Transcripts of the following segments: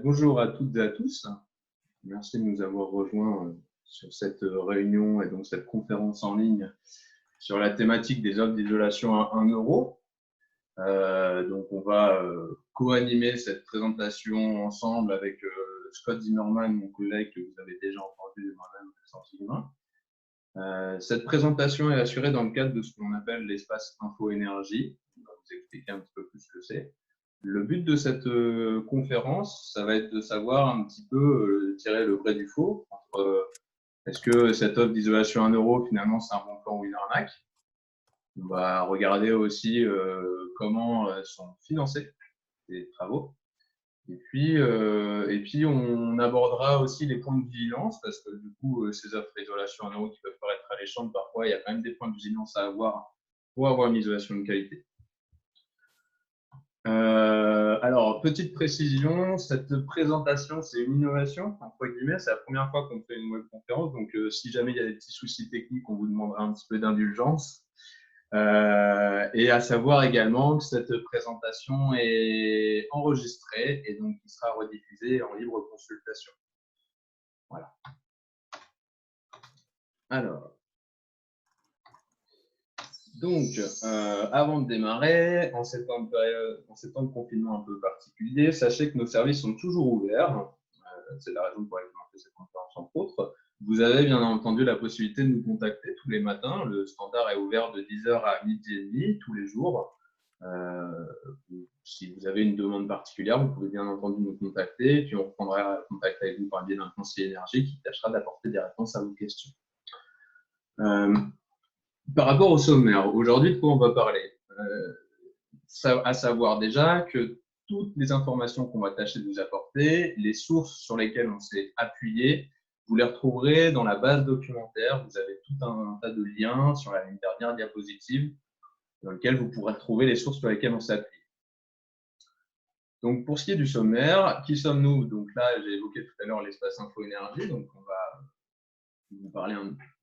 Bonjour à toutes et à tous. Merci de nous avoir rejoints sur cette réunion et donc cette conférence en ligne sur la thématique des offres d'isolation à 1 euro. Donc, on va co-animer cette présentation ensemble avec Scott Zimmerman, mon collègue que vous avez déjà entendu, et moi-même, Alexandre Sylvain. Cette présentation est assurée dans le cadre de ce qu'on appelle l'espace info-énergie. On va vous expliquer un petit peu plus ce que c'est. Le but de cette conférence, ça va être de savoir un petit peu tirer le vrai du faux entre est-ce que cette offre d'isolation à 1 euro, finalement, c'est un bon plan ou une arnaque. On va regarder aussi comment sont financés les travaux. Et puis, on abordera aussi les points de vigilance parce que du coup, ces offres d'isolation à 1 euro qui peuvent paraître alléchantes, parfois, il y a quand même des points de vigilance à avoir pour avoir une isolation de qualité. Alors, petite précision, cette présentation, c'est une innovation, entre guillemets, c'est la première fois qu'on fait une webconférence, donc si jamais il y a des petits soucis techniques, on vous demandera un petit peu d'indulgence. Et à savoir également que cette présentation est enregistrée et donc qui sera rediffusée en libre consultation. Voilà. Alors, donc, avant de démarrer, en ces temps de confinement un peu particulier, sachez que nos services sont toujours ouverts. C'est la raison pour laquelle on fait cette conférence, entre autres. Vous avez bien entendu la possibilité de nous contacter tous les matins. Le standard est ouvert de 10h à 12h30 tous les jours. Si vous avez une demande particulière, vous pouvez bien entendu nous contacter, puis on reprendra contact avec vous par le biais d'un conseiller énergie qui tâchera d'apporter des réponses à vos questions. Par rapport au sommaire, aujourd'hui, de quoi on va parler à savoir déjà que toutes les informations qu'on va tâcher de vous apporter, les sources sur lesquelles on s'est appuyé, vous les retrouverez dans la base documentaire. Vous avez tout un tas de liens sur la dernière diapositive dans lequel vous pourrez trouver les sources sur lesquelles on s'appuie. Donc, pour ce qui est du sommaire, qui sommes-nous? Donc là, j'ai évoqué tout à l'heure l'espace info-énergie. Donc, on va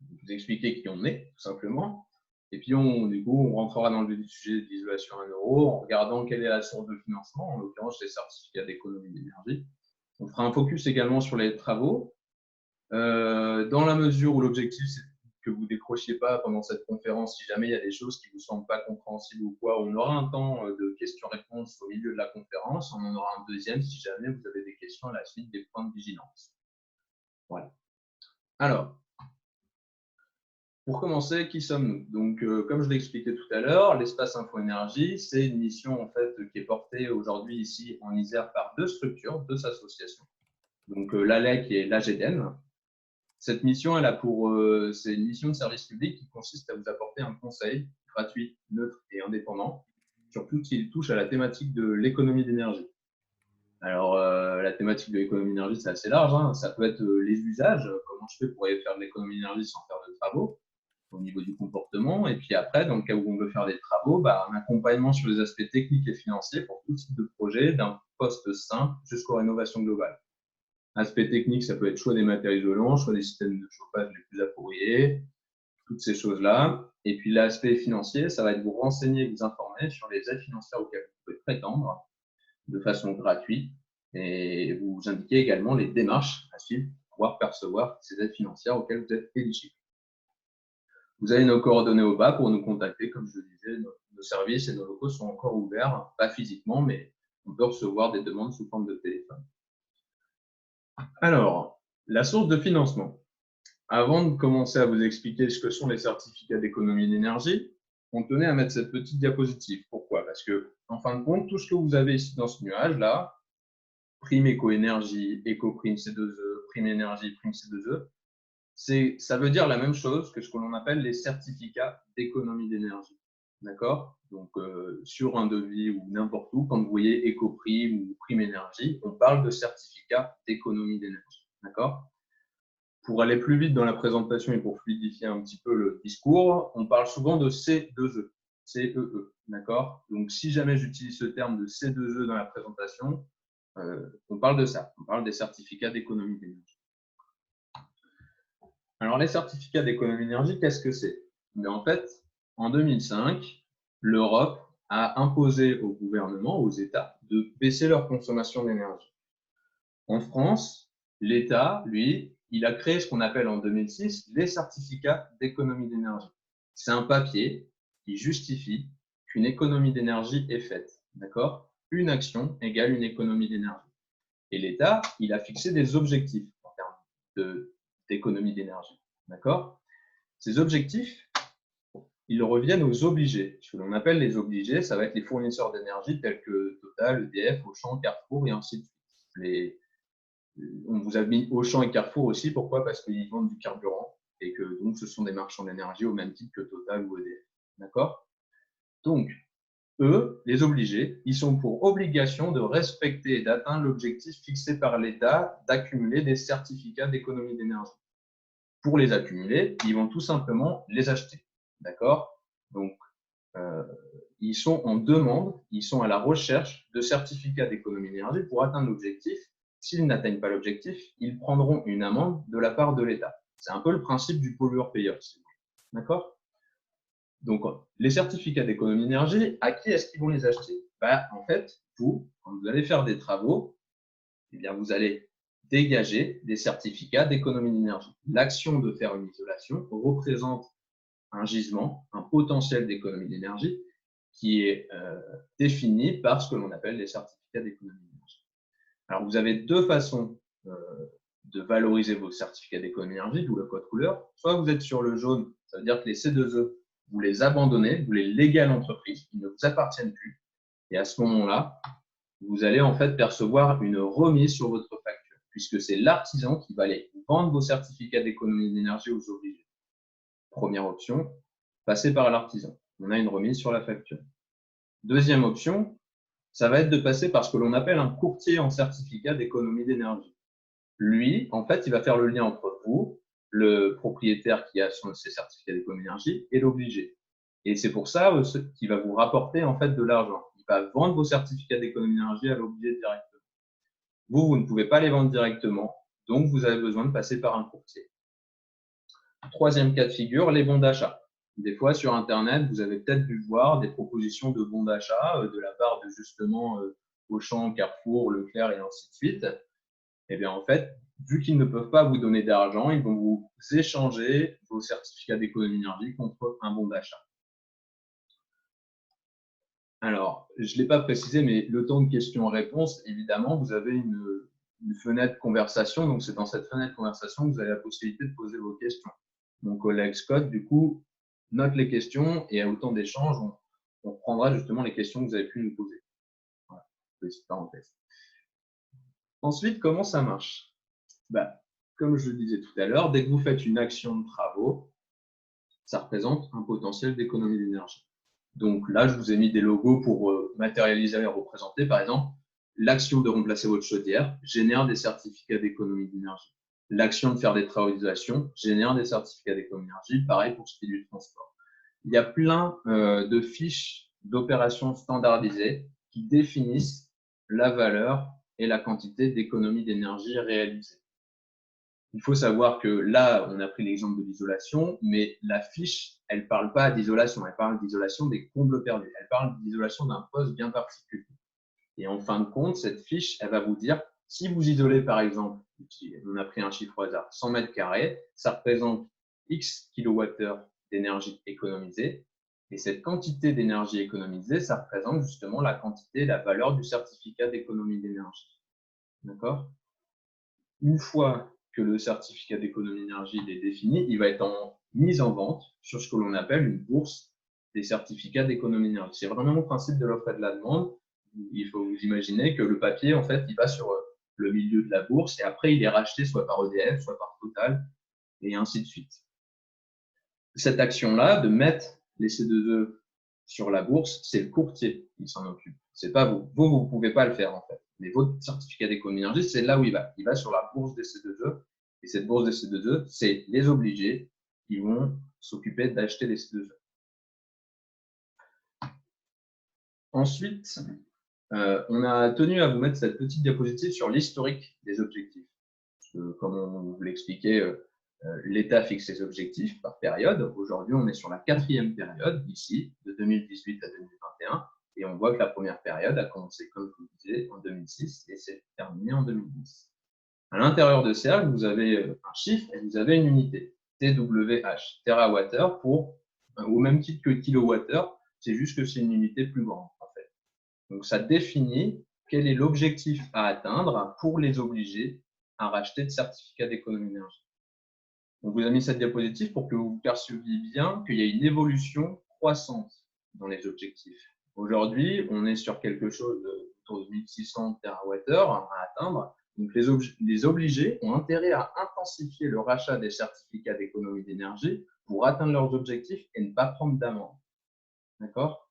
vous expliquer qui on est, tout simplement. Et puis, du coup, on rentrera dans le vif du sujet d'isolation à 1 euro en regardant quelle est la source de financement, en l'occurrence les certificats d'économie d'énergie. On fera un focus également sur les travaux, dans la mesure où l'objectif, c'est que vous ne décrochiez pas pendant cette conférence. Si jamais il y a des choses qui ne vous semblent pas compréhensibles ou quoi, on aura un temps de questions-réponses au milieu de la conférence. On en aura un deuxième si jamais vous avez des questions à la suite des points de vigilance. Voilà. Alors, pour commencer, qui sommes-nous? Donc, comme je l'ai expliqué tout à l'heure, l'espace info-énergie, c'est une mission en fait qui est portée aujourd'hui ici en Isère par deux structures, deux associations. Donc, l'ALEC et l'AGDEN. Cette mission, c'est une mission de service public qui consiste à vous apporter un conseil gratuit, neutre et indépendant sur tout ce qui touche à la thématique de l'économie d'énergie. Alors, la thématique de l'économie d'énergie, c'est assez large. Hein. Ça peut être les usages, comment je fais pour faire de l'économie d'énergie sans faire de travaux, au niveau du comportement. Et puis après, dans le cas où on veut faire des travaux, un accompagnement sur les aspects techniques et financiers pour tout type de projet, d'un poste simple jusqu'aux rénovations globales. Aspect technique, ça peut être choix des matériaux isolants, choix des systèmes de chauffage les plus appropriés, toutes ces choses-là. Et puis l'aspect financier, ça va être vous renseigner, vous informer sur les aides financières auxquelles vous pouvez prétendre de façon gratuite et vous indiquer également les démarches à suivre pour pouvoir percevoir ces aides financières auxquelles vous êtes éligible. Vous avez nos coordonnées au bas pour nous contacter. Comme je le disais, nos services et nos locaux sont encore ouverts, pas physiquement, mais on peut recevoir des demandes sous forme de téléphone. Alors, la source de financement. Avant de commencer à vous expliquer ce que sont les certificats d'économie d'énergie, on tenait à mettre cette petite diapositive. Pourquoi? Parce que, en fin de compte, tout ce que vous avez ici dans ce nuage-là, prime éco-énergie, éco-prime C2E, prime énergie, prime C2E, ça veut dire la même chose que ce que l'on appelle les certificats d'économie d'énergie. D'accord? Donc, sur un devis ou n'importe où, quand vous voyez éco-prime ou prime énergie, on parle de certificats d'économie d'énergie. D'accord? Pour aller plus vite dans la présentation et pour fluidifier un petit peu le discours, on parle souvent de C2E, CEE. D'accord? Donc, si jamais j'utilise ce terme de C2E dans la présentation, on parle de ça. On parle des certificats d'économie d'énergie. Alors, les certificats d'économie d'énergie, qu'est-ce que c'est? Mais en fait, en 2005, l'Europe a imposé au gouvernement, aux États, de baisser leur consommation d'énergie. En France, l'État, lui, il a créé ce qu'on appelle en 2006 les certificats d'économie d'énergie. C'est un papier qui justifie qu'une économie d'énergie est faite. D'accord? Une action égale une économie d'énergie. Et l'État, il a fixé des objectifs en termes d'économie d'énergie. D'accord? Ces objectifs, ils reviennent aux obligés. Ce que l'on appelle les obligés, ça va être les fournisseurs d'énergie tels que Total, EDF, Auchan, Carrefour et ainsi de suite. On vous a mis Auchan et Carrefour aussi. Pourquoi? Parce qu'ils vendent du carburant et que donc ce sont des marchands d'énergie au même titre que Total ou EDF. D'accord? Donc, eux, les obligés, ils sont pour obligation de respecter et d'atteindre l'objectif fixé par l'État d'accumuler des certificats d'économie d'énergie. Pour les accumuler, ils vont tout simplement les acheter. D'accord? Donc, ils sont en demande, ils sont à la recherche de certificats d'économie d'énergie pour atteindre l'objectif. S'ils n'atteignent pas l'objectif, ils prendront une amende de la part de l'État. C'est un peu le principe du pollueur-payeur. D'accord? Donc, les certificats d'économie d'énergie, à qui est-ce qu'ils vont les acheter? En fait, vous, quand vous allez faire des travaux, eh bien, vous allez dégager des certificats d'économie d'énergie. L'action de faire une isolation représente un gisement, un potentiel d'économie d'énergie qui est défini par ce que l'on appelle les certificats d'économie d'énergie. Alors, vous avez deux façons de valoriser vos certificats d'économie d'énergie, d'où le code couleur. Soit vous êtes sur le jaune, ça veut dire que les C2E, vous les abandonnez, vous les léguez à l'entreprise, ils ne vous appartiennent plus. Et à ce moment-là, vous allez en fait percevoir une remise sur votre facture, puisque c'est l'artisan qui va aller vendre vos certificats d'économie d'énergie aux obligés. Première option, passer par l'artisan. On a une remise sur la facture. Deuxième option, ça va être de passer par ce que l'on appelle un courtier en certificat d'économie d'énergie. Lui, en fait, il va faire le lien entre vous, le propriétaire qui a ses certificats d'économie d'énergie, et l'obligé. Et c'est pour ça qu'il va vous rapporter en fait de l'argent. Il va vendre vos certificats d'économie d'énergie à l'obligé directement. Vous ne pouvez pas les vendre directement, donc vous avez besoin de passer par un courtier. Troisième cas de figure, les bons d'achat. Des fois, sur Internet, vous avez peut-être dû voir des propositions de bons d'achat de la part de justement Auchan, Carrefour, Leclerc et ainsi de suite. Eh bien, en fait, vu qu'ils ne peuvent pas vous donner d'argent, ils vont vous échanger vos certificats d'économie d'énergie contre un bon d'achat. Alors, je ne l'ai pas précisé, mais le temps de questions-réponses, évidemment, vous avez une fenêtre conversation. Donc, c'est dans cette fenêtre conversation que vous avez la possibilité de poser vos questions. Mon collègue Scott, du coup, note les questions et à autant d'échanges, on prendra justement les questions que vous avez pu nous poser. Voilà, petite parenthèse. Ensuite, comment ça marche? Comme je le disais tout à l'heure, dès que vous faites une action de travaux, ça représente un potentiel d'économie d'énergie. Donc là, je vous ai mis des logos pour matérialiser et représenter. Par exemple, l'action de remplacer votre chaudière génère des certificats d'économie d'énergie. L'action de faire des travaux d'isolation génère des certificats d'économie d'énergie. Pareil pour ce qui est du transport. Il y a plein de fiches d'opérations standardisées qui définissent la valeur et la quantité d'économie d'énergie réalisée. Il faut savoir que là, on a pris l'exemple de l'isolation, mais la fiche, elle ne parle pas d'isolation, elle parle d'isolation des combles perdus, elle parle d'isolation d'un poste bien particulier. Et en fin de compte, cette fiche, elle va vous dire, si vous isolez par exemple, on a pris un chiffre au hasard, 100 mètres carrés, ça représente X kWh d'énergie économisée. Et cette quantité d'énergie économisée, ça représente justement la quantité, la valeur du certificat d'économie d'énergie. D'accord? Une fois que le certificat d'économie d'énergie est défini, il va être mis en vente sur ce que l'on appelle une bourse des certificats d'économie d'énergie. C'est vraiment le principe de l'offre et de la demande. Il faut vous imaginer que le papier, en fait, il va sur le milieu de la bourse et après, il est racheté soit par EDF, soit par Total et ainsi de suite. Cette action-là, de mettre les C2E sur la bourse, c'est le courtier qui s'en occupe. C'est pas vous. Vous ne pouvez pas le faire, en fait. Mais votre certificat d'économie d'énergie, c'est là où il va. Il va sur la bourse des C2E. Et cette bourse des C2E, c'est les obligés qui vont s'occuper d'acheter les C2E. Ensuite, on a tenu à vous mettre cette petite diapositive sur l'historique des objectifs. Parce que, comme on vous l'expliquait, l'État fixe ses objectifs par période. Aujourd'hui, on est sur la 4e période, ici, de 2018 à 2021. Et on voit que la première période a commencé, comme je vous le disais, en 2006 et s'est terminée en 2010. À l'intérieur de cercle, vous avez un chiffre et vous avez une unité, TWH, TWh, au même titre que kilowattheure, c'est juste que c'est une unité plus grande en fait. Donc ça définit quel est l'objectif à atteindre pour les obliger à racheter de certificats d'économie d'énergie. On vous a mis cette diapositive pour que vous perceviez bien qu'il y a une évolution croissante dans les objectifs. Aujourd'hui, on est sur quelque chose autour de 1600 TWh à atteindre. Donc, les obligés ont intérêt à intensifier le rachat des certificats d'économie d'énergie pour atteindre leurs objectifs et ne pas prendre d'amende. D'accord?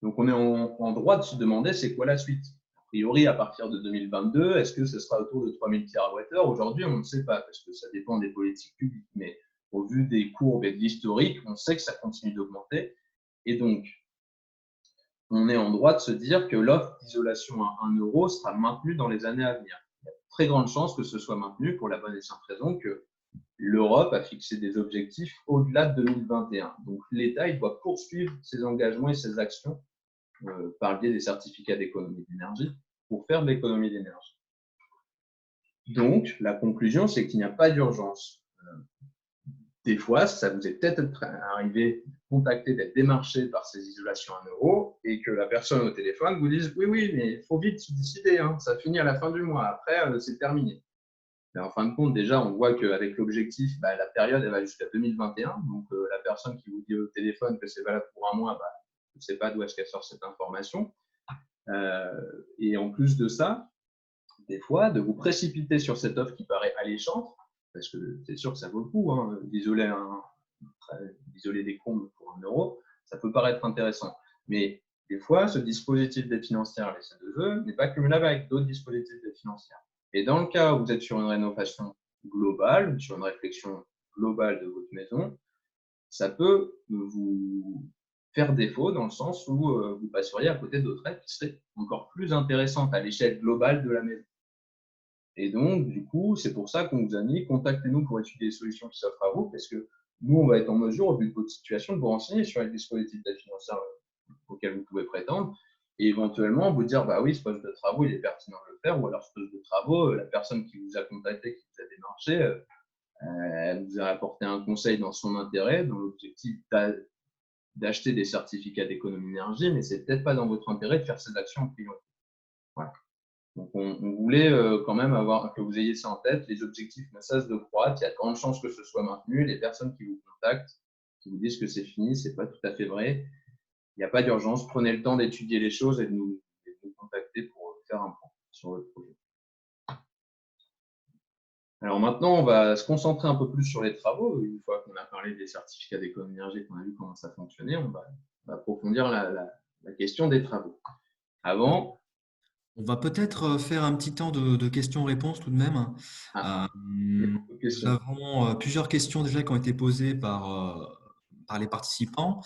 Donc, on est en droit de se demander c'est quoi la suite. A priori, à partir de 2022, est-ce que ce sera autour de 3000 TWh? Aujourd'hui, on ne sait pas parce que ça dépend des politiques publiques. Mais au vu des courbes et de l'historique, on sait que ça continue d'augmenter. Et donc, on est en droit de se dire que l'offre d'isolation à 1 euro sera maintenue dans les années à venir. Il y a de très grandes chances que ce soit maintenu pour la bonne et simple raison que l'Europe a fixé des objectifs au-delà de 2021. Donc, l'État il doit poursuivre ses engagements et ses actions par le biais des certificats d'économie d'énergie pour faire de l'économie d'énergie. Donc, la conclusion, c'est qu'il n'y a pas d'urgence. Des fois, ça vous est peut-être arrivé de contacter, d'être démarché par ces isolations à 1 euro et que la personne au téléphone vous dise oui, oui, mais il faut vite se décider, hein, ça finit à la fin du mois, après, c'est terminé. Mais en fin de compte, déjà, on voit qu'avec l'objectif, la période, elle va jusqu'à 2021. Donc, la personne qui vous dit au téléphone que c'est valable pour 1 mois, je ne sais pas d'où est-ce qu'elle sort cette information. Et en plus de ça, des fois, de vous précipiter sur cette offre qui paraît alléchante, parce que c'est sûr que ça vaut le coup, hein, d'isoler des combles pour 1 euro, ça peut paraître intéressant. Mais des fois, ce dispositif d'aide financière, les C2E, n'est pas cumulable avec d'autres dispositifs d'aide financière. Et dans le cas où vous êtes sur une rénovation globale, sur une réflexion globale de votre maison, ça peut vous faire défaut dans le sens où vous passeriez à côté d'autres aides qui seraient encore plus intéressantes à l'échelle globale de la maison. Et donc, du coup, c'est pour ça qu'on vous a mis contactez-nous pour étudier les solutions qui s'offrent à vous, parce que nous, on va être en mesure, au vu de votre situation, de vous renseigner sur les dispositifs d'aide financière auxquels vous pouvez prétendre et éventuellement vous dire bah oui, ce poste de travaux, il est pertinent de le faire, ou alors ce poste de travaux, la personne qui vous a contacté, qui vous a démarché, elle vous a apporté un conseil dans son intérêt, dans l'objectif d'acheter des certificats d'économie d'énergie, mais c'est peut-être pas dans votre intérêt de faire ces actions en priorité. Voilà. Donc, on voulait quand même que vous ayez ça en tête. Les objectifs ne cessent de croître. Il y a de grandes chances que ce soit maintenu. Les personnes qui vous contactent, qui vous disent que c'est fini, c'est pas tout à fait vrai. Il n'y a pas d'urgence. Prenez le temps d'étudier les choses et de nous contacter pour faire un point sur le projet. Alors maintenant, on va se concentrer un peu plus sur les travaux. Une fois qu'on a parlé des certificats d'économie d'énergie, qu'on a vu comment ça fonctionnait, on va approfondir la question des travaux. Avant, On va peut-être faire un petit temps de questions-réponses tout de même. il y a beaucoup de Nous questions. avons plusieurs questions déjà qui ont été posées par les participants,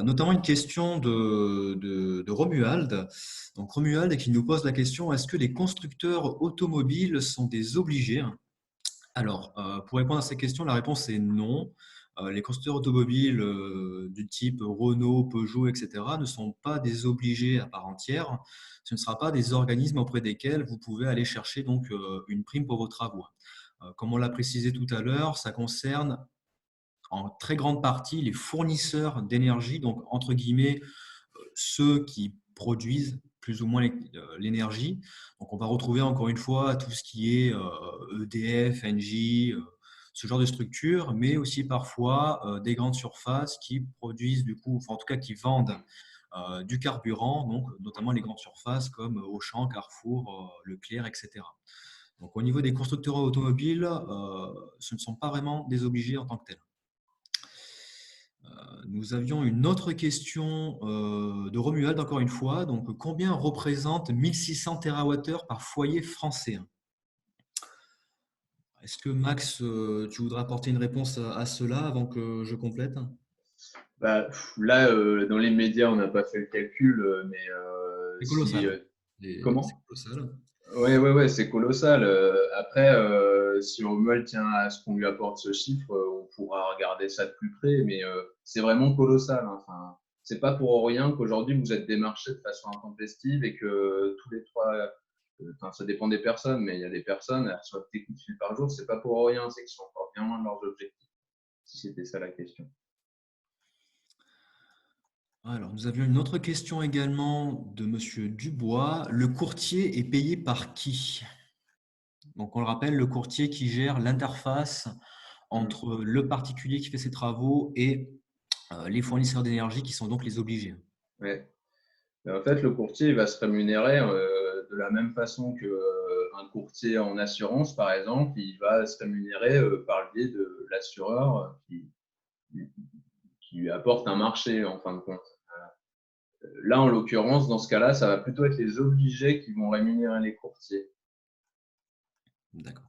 notamment une question de Romuald. Donc Romuald qui nous pose la question, est-ce que les constructeurs automobiles sont des obligés? Alors, pour répondre à cette question, la réponse est non. Les constructeurs automobiles du type Renault, Peugeot, etc. ne sont pas des obligés à part entière. Ce ne sera pas des organismes auprès desquels vous pouvez aller chercher donc une prime pour vos travaux. Comme on l'a précisé tout à l'heure, ça concerne en très grande partie les fournisseurs d'énergie, donc entre guillemets ceux qui produisent plus ou moins l'énergie. Donc, on va retrouver encore une fois tout ce qui est EDF, Engie, ce genre de structures, mais aussi parfois des grandes surfaces qui produisent du coup, enfin, en tout cas qui vendent du carburant, donc notamment les grandes surfaces comme Auchan, Carrefour, Leclerc, etc. Donc, au niveau des constructeurs automobiles, ce ne sont pas vraiment des obligés en tant que tels. Nous avions une autre question de Romuald, encore une fois. Donc, combien représente 1600 TWh par foyer français? Est-ce que Max, tu voudrais apporter une réponse à cela avant que je complète? Là, dans les médias, on n'a pas fait le calcul, mais C'est si. colossal. C'est Comment? colossal. Ouais, c'est colossal. Après, si Romuald tient à ce qu'on lui apporte ce chiffre, on pourra regarder ça de plus près, mais c'est vraiment colossal, hein. Enfin, c'est pas pour rien qu'aujourd'hui vous êtes démarché de façon intempestive et que Enfin, ça dépend des personnes, mais il y a des personnes, elles reçoivent des coups de fil par jour, c'est pas pour rien, c'est qu'ils sont encore bien loin de leurs objectifs, si c'était ça la question. Alors, nous avions une autre question également de Monsieur Dubois. Le courtier est payé par qui? Donc, on le rappelle, le courtier qui gère l'interface entre le particulier qui fait ses travaux et les fournisseurs d'énergie qui sont donc les obligés. Ouais. Mais en fait, le courtier il va se rémunérer de la même façon qu'un courtier en assurance, par exemple, il va se rémunérer par le biais de l'assureur qui lui apporte un marché en fin de compte. Là, en l'occurrence, dans ce cas-là, ça va plutôt être les obligés qui vont rémunérer les courtiers. D'accord.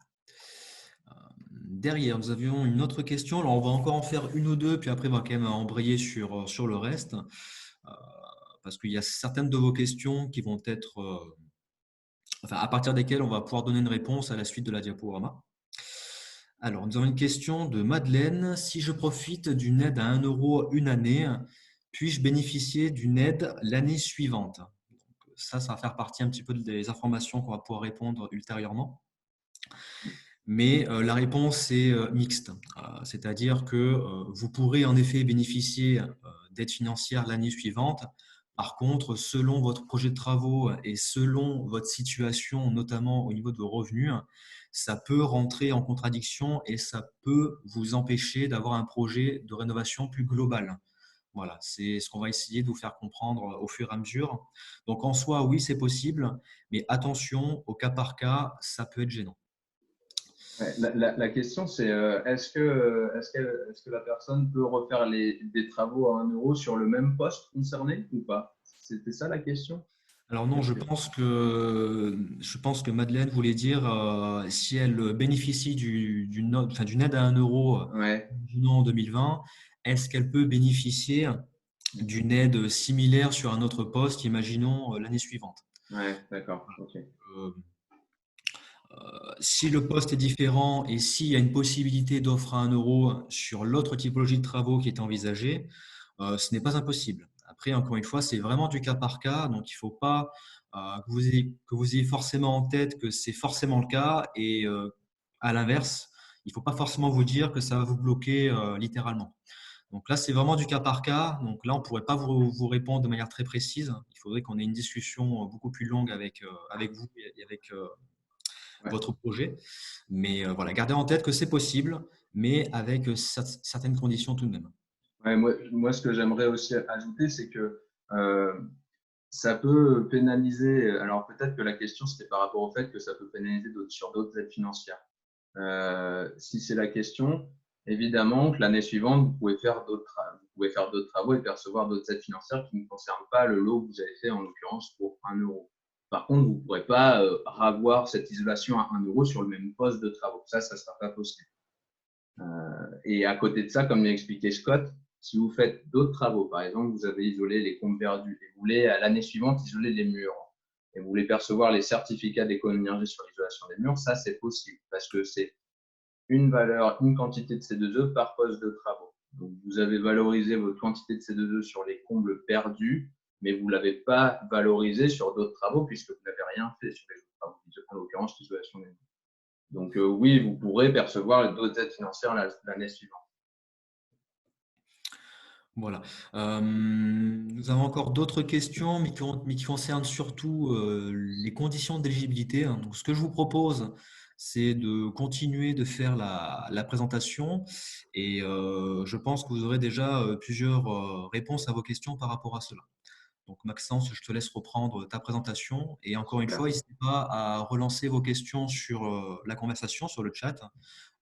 Derrière, nous avions une autre question. Alors, on va encore en faire une ou deux, puis après, on va quand même embrayer sur le reste, parce qu'il y a certaines de vos questions qui vont être, enfin, à partir desquelles on va pouvoir donner une réponse à la suite de la diaporama. Alors, nous avons une question de Madeleine. Si je profite d'une aide à 1 euro une année, puis-je bénéficier d'une aide l'année suivante? Donc, ça va faire partie un petit peu des informations qu'on va pouvoir répondre ultérieurement. Mais la réponse est mixte, c'est-à-dire que vous pourrez en effet bénéficier d'aides financières l'année suivante. Par contre, selon votre projet de travaux et selon votre situation, notamment au niveau de vos revenus, ça peut rentrer en contradiction et ça peut vous empêcher d'avoir un projet de rénovation plus global. Voilà, c'est ce qu'on va essayer de vous faire comprendre au fur et à mesure. Donc en soi, oui, c'est possible, mais attention, au cas par cas, ça peut être gênant. Ouais, la question, c'est est-ce que la personne peut refaire des travaux à 1 euro sur le même poste concerné ou pas? C'était ça la question? Alors non, je pense que Madeleine voulait dire si elle bénéficie d'une aide à 1 euro Ouais, en 2020, est-ce qu'elle peut bénéficier d'une aide similaire sur un autre poste, imaginons l'année suivante. ouais, d'accord, ok. Euh, Si le poste est différent et s'il y a une possibilité d'offre à 1 euro sur l'autre typologie de travaux qui est envisagée, ce n'est pas impossible. Après, encore une fois, c'est vraiment du cas par cas, donc il ne faut pas que vous ayez forcément en tête que c'est forcément le cas et à l'inverse, il ne faut pas forcément vous dire que ça va vous bloquer littéralement. Donc là, c'est vraiment du cas par cas. Donc là, on ne pourrait pas vous répondre de manière très précise. Il faudrait qu'on ait une discussion beaucoup plus longue avec vous et avec Ouais. votre projet. Mais voilà, gardez en tête que c'est possible, mais avec certaines conditions tout de même. Ouais, moi, ce que j'aimerais aussi ajouter, c'est que euh, ça peut pénaliser. Alors peut-être que la question, c'était par rapport au fait que ça peut pénaliser sur d'autres aides financières. Si c'est la question, évidemment que l'année suivante, vous pouvez faire d'autres travaux et percevoir d'autres aides financières qui ne concernent pas le lot que vous avez fait, en l'occurrence pour 1 euro. Par contre, vous ne pourrez pas ravoir cette isolation à 1 euro sur le même poste de travaux. Ça ne sera pas possible. Et à côté de ça, comme l'a expliqué Scott, si vous faites d'autres travaux, par exemple, vous avez isolé les comptes perdus et vous voulez à l'année suivante isoler les murs et vous voulez percevoir les certificats d'économie d'énergie sur l'isolation des murs, ça c'est possible parce que c'est une valeur, une quantité de C2E par poste de travaux. Donc vous avez valorisé votre quantité de C2E sur les combles perdus, mais vous ne l'avez pas valorisé sur d'autres travaux puisque vous n'avez rien fait sur les autres travaux, en l'occurrence l'isolation des murs. Donc oui, vous pourrez percevoir d'autres aides financières l'année suivante. Voilà. Nous avons encore d'autres questions, mais qui concernent surtout les conditions d'éligibilité. Donc, ce que je vous propose, c'est de continuer de faire la présentation et je pense que vous aurez déjà plusieurs réponses à vos questions par rapport à cela. Donc, Maxence, je te laisse reprendre ta présentation et encore une Super. fois, n'hésitez pas à relancer vos questions sur la conversation, sur le chat.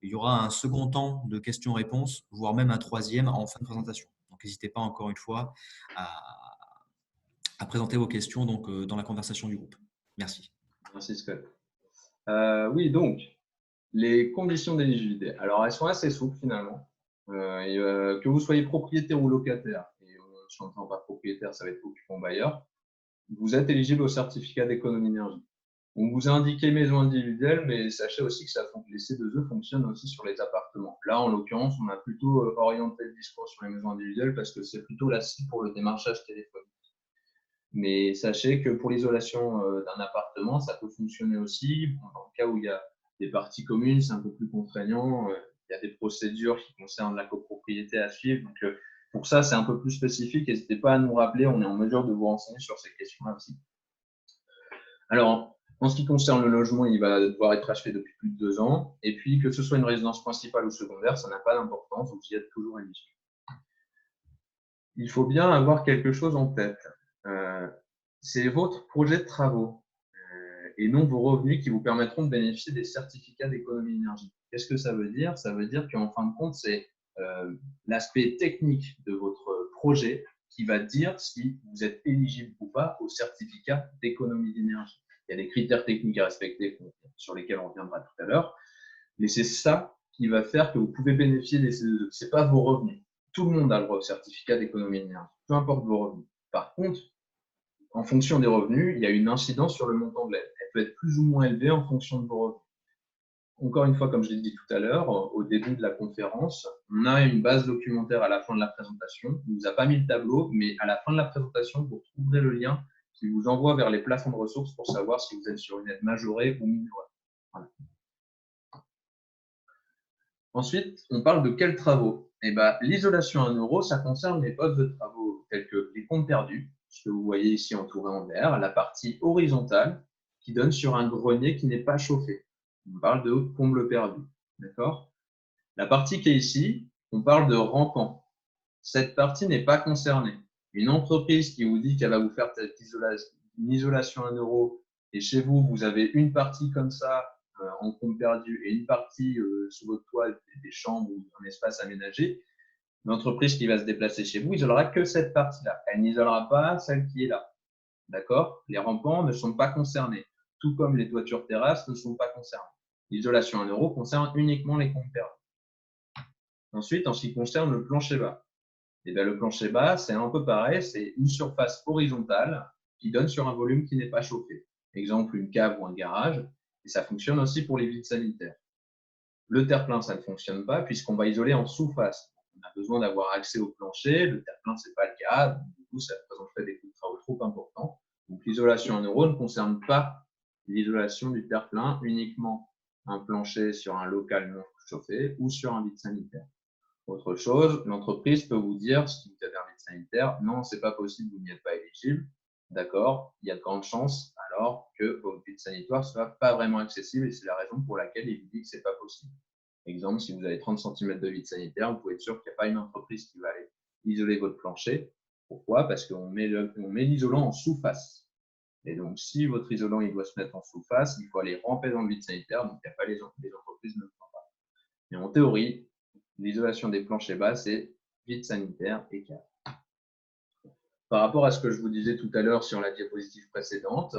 Il y aura un second temps de questions-réponses, voire même un troisième en fin de présentation. Donc, n'hésitez pas encore une fois à présenter vos questions donc, dans la conversation du groupe. Merci. Merci Scott. Oui, donc, les conditions d'éligibilité. Alors, elles sont assez souples finalement. Que vous soyez propriétaire ou locataire, et si on n'entend pas propriétaire, ça va être occupant bailleur, vous êtes éligible au certificat d'économie d'énergie. On vous a indiqué maison individuelle, mais sachez aussi que les C2E fonctionnent aussi sur les appartements. Là, en l'occurrence, on a plutôt orienté le discours sur les maisons individuelles parce que c'est plutôt la cible pour le démarchage téléphonique. Mais sachez que pour l'isolation d'un appartement, ça peut fonctionner aussi. Bon, dans le cas où il y a des parties communes, c'est un peu plus contraignant. Il y a des procédures qui concernent la copropriété à suivre. Donc, pour ça, c'est un peu plus spécifique. N'hésitez pas à nous rappeler. On est en mesure de vous renseigner sur ces questions-là aussi. Alors, en ce qui concerne le logement, il va devoir être achevé depuis plus de 2 ans. Et puis, que ce soit une résidence principale ou secondaire, ça n'a pas d'importance. Vous y êtes toujours éligible. Il faut bien avoir quelque chose en tête. C'est votre projet de travaux et non vos revenus qui vous permettront de bénéficier des certificats d'économie d'énergie. Qu'est-ce que ça veut dire? Ça veut dire qu'en fin de compte, c'est l'aspect technique de votre projet qui va dire si vous êtes éligible ou pas au certificat d'économie d'énergie. Il y a des critères techniques à respecter sur lesquels on reviendra tout à l'heure, mais c'est ça qui va faire que vous pouvez bénéficier des CE2. Ce n'est pas vos revenus. Tout le monde a le droit au certificat d'économie d'énergie, peu importe vos revenus. Par contre, en fonction des revenus, il y a une incidence sur le montant de l'aide. Elle peut être plus ou moins élevée en fonction de vos revenus. Encore une fois, comme je l'ai dit tout à l'heure, au début de la conférence, on a une base documentaire à la fin de la présentation. On ne vous a pas mis le tableau, mais à la fin de la présentation, vous trouverez le lien qui vous envoie vers les plafonds de ressources pour savoir si vous êtes sur une aide majorée ou minorée. Voilà. Ensuite, on parle de quels travaux? L'isolation à 1 euro, ça concerne les postes de travaux tels que les comptes perdus, ce que vous voyez ici entouré en vert, la partie horizontale qui donne sur un grenier qui n'est pas chauffé. On parle de comble perdu. D'accord? La partie qui est ici, on parle de rampant. Cette partie n'est pas concernée. Une entreprise qui vous dit qu'elle va vous faire une isolation à 1 euro et chez vous, vous avez une partie comme ça en compte perdu et une partie sous votre toit, des chambres ou un espace aménagé, l'entreprise qui va se déplacer chez vous, isolera que cette partie-là. Elle n'isolera pas celle qui est là. D'accord? Les rampants ne sont pas concernés, tout comme les toitures terrasses ne sont pas concernées. L'isolation à 1 euro concerne uniquement les comptes perdus. Ensuite, en ce qui concerne le plancher bas, le plancher bas, c'est un peu pareil, c'est une surface horizontale qui donne sur un volume qui n'est pas chauffé. Exemple, une cave ou un garage, et ça fonctionne aussi pour les vides sanitaires. Le terre-plein, ça ne fonctionne pas puisqu'on va isoler en sous-face. On a besoin d'avoir accès au plancher, le terre-plein, ce n'est pas le cas, donc, du coup, ça présenterait des coûts de travaux trop importants. Donc, l'isolation à 1 euro ne concerne pas l'isolation du terre-plein, uniquement un plancher sur un local non chauffé ou sur un vide sanitaire. Autre chose, l'entreprise peut vous dire, si vous avez un vide sanitaire, non, ce n'est pas possible, vous n'y êtes pas éligible. D'accord, il y a de grandes chances alors que votre vide sanitaire ne soit pas vraiment accessible et c'est la raison pour laquelle il vous dit que ce n'est pas possible. Exemple, si vous avez 30 cm de vide sanitaire, vous pouvez être sûr qu'il n'y a pas une entreprise qui va aller isoler votre plancher. Pourquoi? Parce qu'on met l'isolant en sous-face. Et donc, si votre isolant il doit se mettre en sous-face, il faut aller ramper dans le vide sanitaire, donc il n'y a pas les entreprises ne le font pas. Mais en théorie, l'isolation des planchers bas, c'est vide sanitaire et cave. Par rapport à ce que je vous disais tout à l'heure sur la diapositive précédente,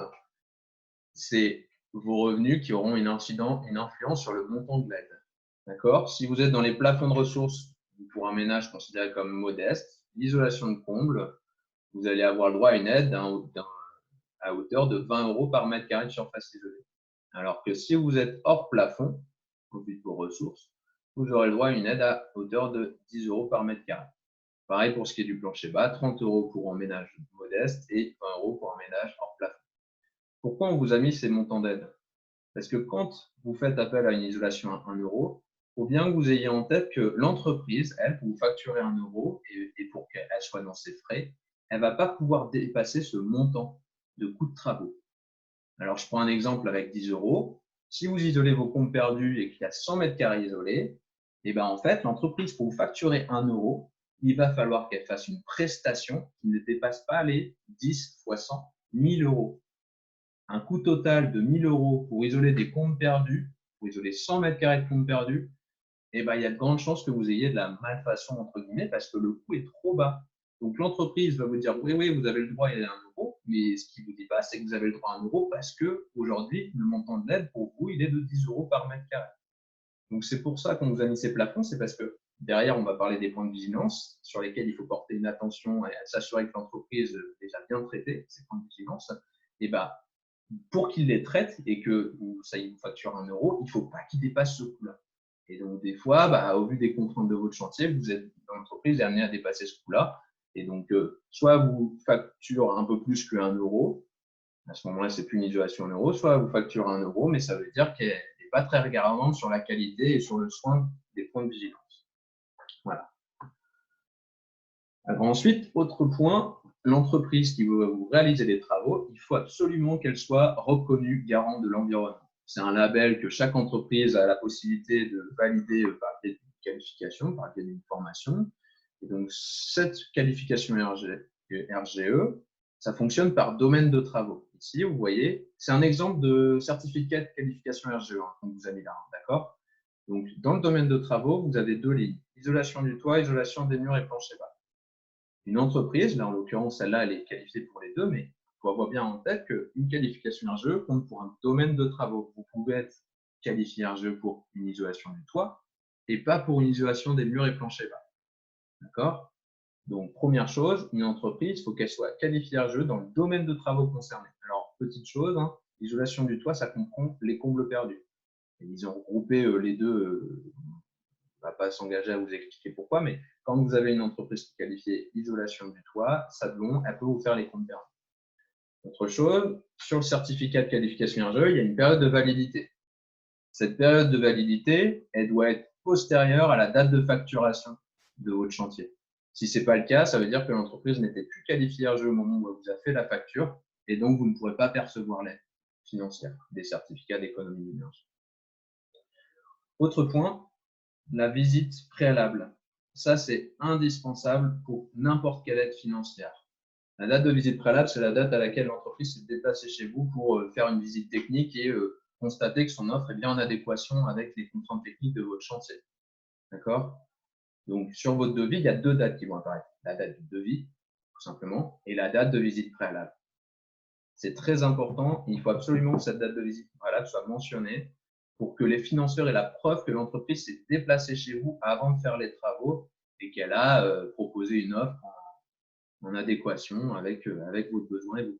c'est vos revenus qui auront une influence sur le montant de l'aide. D'accord? Si vous êtes dans les plafonds de ressources pour un ménage considéré comme modeste, l'isolation de comble, vous allez avoir le droit à une aide à hauteur de 20 euros par mètre carré de surface isolée. Alors que si vous êtes hors plafond, au vu de vos ressources, vous aurez le droit à une aide à hauteur de 10 euros par mètre carré. Pareil pour ce qui est du plancher bas, 30 euros pour un ménage modeste et 20 euros pour un ménage hors plafond. Pourquoi on vous a mis ces montants d'aide? Parce que quand vous faites appel à une isolation à 1 euro, il faut bien que vous ayez en tête que l'entreprise, elle, pour vous facturer 1 euro et pour qu'elle soit dans ses frais, elle ne va pas pouvoir dépasser ce montant de coût de travaux. Alors, je prends un exemple avec 10 euros. Si vous isolez vos comptes perdus et qu'il y a 100 mètres carrés isolés, en fait, l'entreprise, pour vous facturer 1 euro, il va falloir qu'elle fasse une prestation qui ne dépasse pas les 10 fois 100, 1000 euros. Un coût total de 1000 euros pour isoler des comptes perdus, pour isoler 100 mètres carrés de comptes perdus, il y a de grandes chances que vous ayez de la malfaçon, entre guillemets, parce que le coût est trop bas. Donc, l'entreprise va vous dire, oui, vous avez le droit à 1 euro, mais ce qui ne vous dit pas, c'est que vous avez le droit à 1 euro parce qu'aujourd'hui, le montant de l'aide, pour vous, il est de 10 euros par mètre carré. Donc, c'est pour ça qu'on vous a mis ces plafonds, c'est parce que derrière, on va parler des points de vigilance sur lesquels il faut porter une attention et s'assurer que l'entreprise les a bien traités, ces points de vigilance. Pour qu'il les traite et que ça y vous facture 1 euro, il ne faut pas qu'il dépasse ce coût-là. Et donc, des fois, au vu des contraintes de votre chantier, l'entreprise est amenée à dépasser ce coût-là. Et donc, soit vous facturez un peu plus que 1 euro, à ce moment-là, c'est plus une isolation en euros, soit vous facturez 1 euro, mais ça veut dire qu'elle n'est pas très regardante sur la qualité et sur le soin des points de vigilance. Voilà. Alors ensuite, autre point, l'entreprise qui veut vous réaliser des travaux, il faut absolument qu'elle soit reconnue garant de l'environnement. C'est un label que chaque entreprise a la possibilité de valider par le biais d'une qualification, par le biais d'une formation. Et donc, cette qualification RGE, ça fonctionne par domaine de travaux. Ici, vous voyez, c'est un exemple de certificat de qualification RGE qu'on vous a mis là, d'accord? Donc, dans le domaine de travaux, vous avez 2 lignes, isolation du toit, isolation des murs et planchers bas. Une entreprise, là en l'occurrence, celle-là, elle est qualifiée pour les deux, mais il faut avoir bien en tête qu'une qualification RGE compte pour un domaine de travaux. Vous pouvez être qualifié RGE pour une isolation du toit et pas pour une isolation des murs et planchers bas. D'accord? Donc, première chose, une entreprise, il faut qu'elle soit qualifiée RGE dans le domaine de travaux concernés. Alors, petite chose, hein, l'isolation du toit, ça comprend les combles perdus. Et ils ont regroupé les deux, on ne va pas s'engager à vous expliquer pourquoi, mais quand vous avez une entreprise qui est qualifiée isolation du toit, Sablon, elle peut vous faire les comptes perdus. Autre chose, sur le certificat de qualification RGE, il y a une période de validité. Cette période de validité, elle doit être postérieure à la date de facturation de votre chantier. Si ce n'est pas le cas, ça veut dire que l'entreprise n'était plus qualifiée RGE au moment où elle vous a fait la facture et donc vous ne pourrez pas percevoir l'aide financière des certificats d'économie d'énergie. Autre point, la visite préalable. Ça, c'est indispensable pour n'importe quelle aide financière. La date de visite préalable, c'est la date à laquelle l'entreprise s'est déplacée chez vous pour faire une visite technique et constater que son offre est bien en adéquation avec les contraintes techniques de votre chantier. D'accord? Donc, sur votre devis, il y a 2 dates qui vont apparaître. La date du devis, tout simplement, et la date de visite préalable. C'est très important. Il faut absolument que cette date de visite préalable soit mentionnée pour que les financeurs aient la preuve que l'entreprise s'est déplacée chez vous avant de faire les travaux et qu'elle a proposé une offre en adéquation avec vos besoins et vos.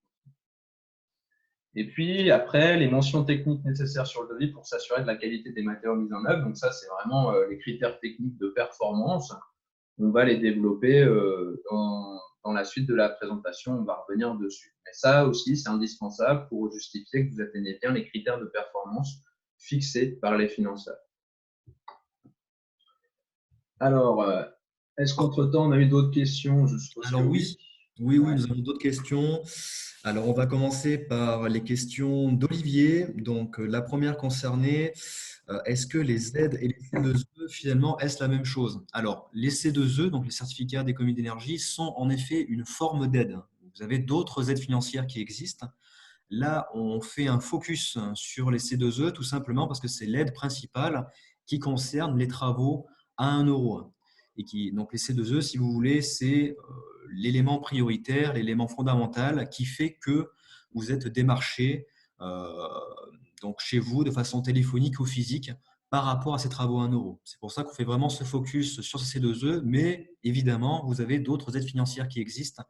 Et puis après, les mentions techniques nécessaires sur le devis pour s'assurer de la qualité des matériaux mis en œuvre. Donc ça, c'est vraiment les critères techniques de performance. On va les développer dans la suite de la présentation. On va revenir dessus. Mais ça aussi, c'est indispensable pour justifier que vous atteignez bien les critères de performance fixés par les financeurs. Alors, est-ce qu'entre-temps, on a eu d'autres questions? Je suppose que Alors oui. oui, nous avons d'autres questions. Alors, on va commencer par les questions d'Olivier. Donc, la première concernée, est-ce que les aides et les C2E, finalement, est-ce la même chose? Alors, les C2E, donc les certificats d'économie d'énergie, sont en effet une forme d'aide. Vous avez d'autres aides financières qui existent. Là, on fait un focus sur les C2E, tout simplement parce que c'est l'aide principale qui concerne les travaux à 1 euro. Donc, les C2E, si vous voulez, c'est l'élément prioritaire, l'élément fondamental qui fait que vous êtes démarché donc chez vous de façon téléphonique ou physique par rapport à ces travaux à 1 euro. C'est pour ça qu'on fait vraiment ce focus sur ces C2E, mais évidemment, vous avez d'autres aides financières qui existent,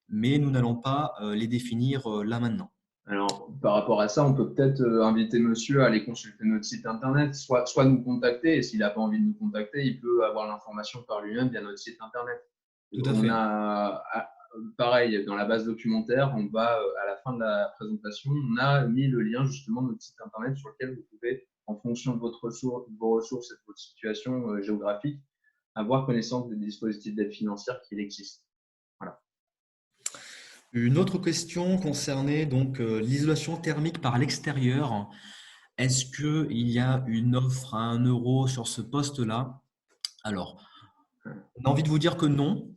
mais nous n'allons pas les définir là maintenant. Alors, par rapport à ça, on peut peut-être inviter monsieur à aller consulter notre site internet, soit nous contacter, et s'il n'a pas envie de nous contacter, il peut avoir l'information par lui-même via notre site internet. Tout à On fait. a, pareil, dans la base documentaire, on va, à la fin de la présentation, on a mis le lien justement de notre site internet sur lequel vous pouvez, en fonction de vos ressources et de votre situation géographique, avoir connaissance des dispositifs d'aide financière qui existent. Voilà. Une autre question concernait donc l'isolation thermique par l'extérieur. Est-ce qu'il y a une offre à 1 euro sur ce poste-là? Alors, on a envie de vous dire que non,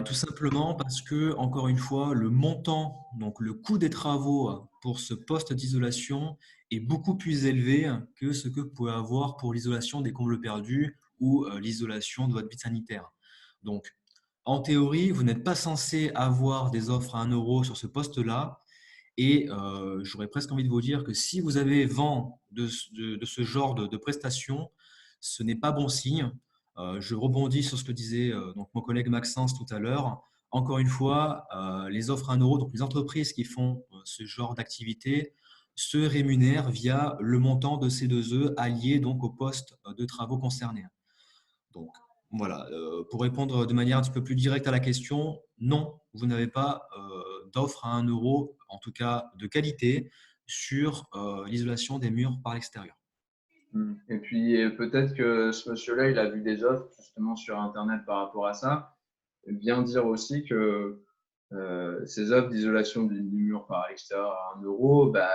tout simplement parce que, encore une fois, le montant, donc le coût des travaux pour ce poste d'isolation est beaucoup plus élevé que ce que vous pouvez avoir pour l'isolation des combles perdus ou l'isolation de votre vide sanitaire. Donc, en théorie, vous n'êtes pas censé avoir des offres à 1 euro sur ce poste-là. Et j'aurais presque envie de vous dire que si vous avez vent de ce genre de prestations, ce n'est pas bon signe. Je rebondis sur ce que disait donc mon collègue Maxence tout à l'heure. Encore une fois, les offres à 1 euro, donc les entreprises qui font ce genre d'activité, se rémunèrent via le montant de ces 2 E alliés donc au poste de travaux concernés. Donc, Voilà, pour répondre de manière un petit peu plus directe à la question, non, vous n'avez pas d'offre à 1 euro, en tout cas de qualité, sur l'isolation des murs par l'extérieur. Et puis peut-être que ce monsieur-là, il a vu des offres justement sur Internet par rapport à ça. Bien dire aussi que ces offres d'isolation du mur par l'extérieur à 1 euro, bah,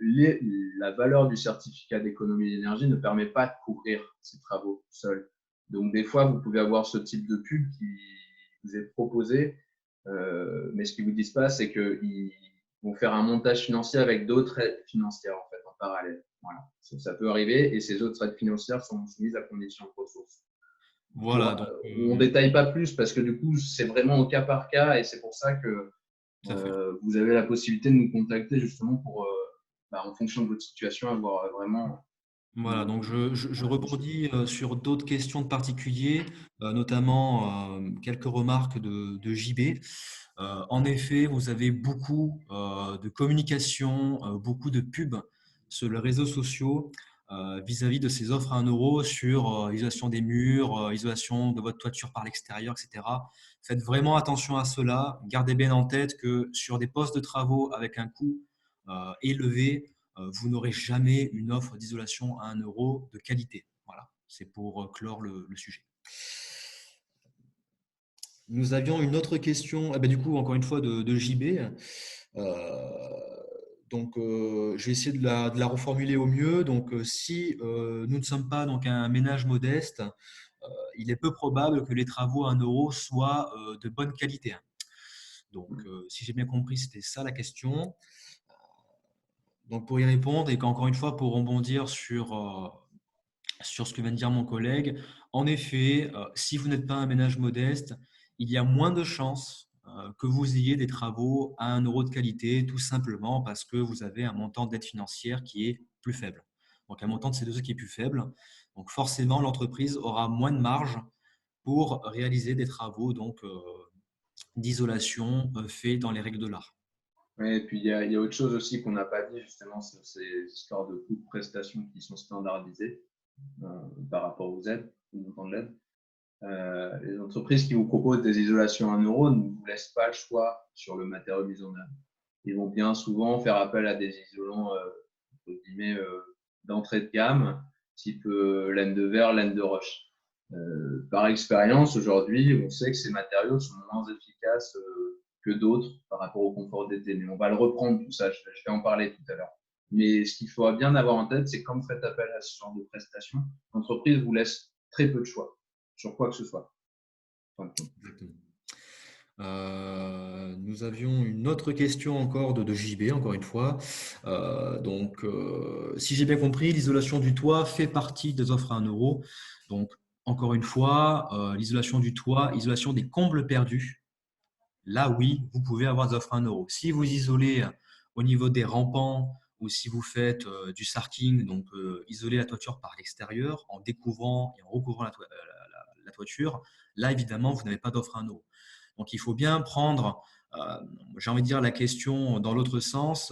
la valeur du certificat d'économie d'énergie ne permet pas de couvrir ces travaux seuls. Donc, des fois, vous pouvez avoir ce type de pub qui vous est proposé, mais ce qu'ils ne vous disent pas, c'est qu'ils vont faire un montage financier avec d'autres aides financières en fait, en parallèle. Voilà. Ça peut arriver et ces autres aides financières sont soumises à conditions de ressources. Voilà, donc On ne détaille pas plus parce que du coup, c'est vraiment au cas par cas et c'est pour ça que tout à fait. vous avez la possibilité de nous contacter justement pour, en fonction de votre situation, avoir vraiment. Voilà, donc je rebondis sur d'autres questions de particuliers, notamment quelques remarques de JB. En effet, vous avez beaucoup de communication, beaucoup de pubs sur les réseaux sociaux vis-à-vis de ces offres à 1 euro sur l'isolation des murs, isolation de votre toiture par l'extérieur, etc. Faites vraiment attention à cela. Gardez bien en tête que sur des postes de travaux avec un coût élevé, vous n'aurez jamais une offre d'isolation à 1 euro de qualité. Voilà, c'est pour clore le sujet. Nous avions une autre question, du coup, encore une fois, de JB. Je vais essayer de la reformuler au mieux. Donc, si nous ne sommes pas donc, un ménage modeste, il est peu probable que les travaux à 1 euro soient de bonne qualité. Donc, si j'ai bien compris, c'était ça la question. Donc, pour y répondre, et qu'encore une fois, pour rebondir sur ce que vient de dire mon collègue, en effet, si vous n'êtes pas un ménage modeste, il y a moins de chances que vous ayez des travaux à 1 euro de qualité, tout simplement parce que vous avez un montant d'aide financière qui est plus faible. Donc, un montant de C2E qui est plus faible. Donc, forcément, l'entreprise aura moins de marge pour réaliser des travaux d'isolation faits dans les règles de l'art. Ouais, et puis il y a autre chose aussi qu'on n'a pas dit justement, c'est ces histoires de coûts de prestations qui sont standardisés euh, par rapport aux aides, aux montants de l'aide. Les entreprises qui vous proposent des isolations à 1 euro ne vous laissent pas le choix sur le matériau mis en œuvre. Ils vont bien souvent faire appel à des isolants entre guillemets, d'entrée de gamme, type laine de verre, laine de roche. Par expérience, aujourd'hui, on sait que ces matériaux sont moins efficaces que d'autres par rapport au confort d'été. Mais on va le reprendre tout ça, je vais en parler tout à l'heure. Mais ce qu'il faut bien avoir en tête, c'est quand vous faites appel à ce genre de prestations, l'entreprise vous laisse très peu de choix sur quoi que ce soit. Exactement. Nous avions une autre question encore de JB, encore une fois. Si j'ai bien compris, l'isolation du toit fait partie des offres à 1 euro. Donc, encore une fois, l'isolation du toit, isolation des combles perdus. Là, oui, vous pouvez avoir des offres à 1 euro. Si vous isolez au niveau des rampants ou si vous faites du sarking, donc isoler la toiture par l'extérieur en découvrant et en recouvrant la toiture, là, évidemment, vous n'avez pas d'offre à 1 euro. Donc, il faut bien prendre, j'ai envie de dire, la question dans l'autre sens.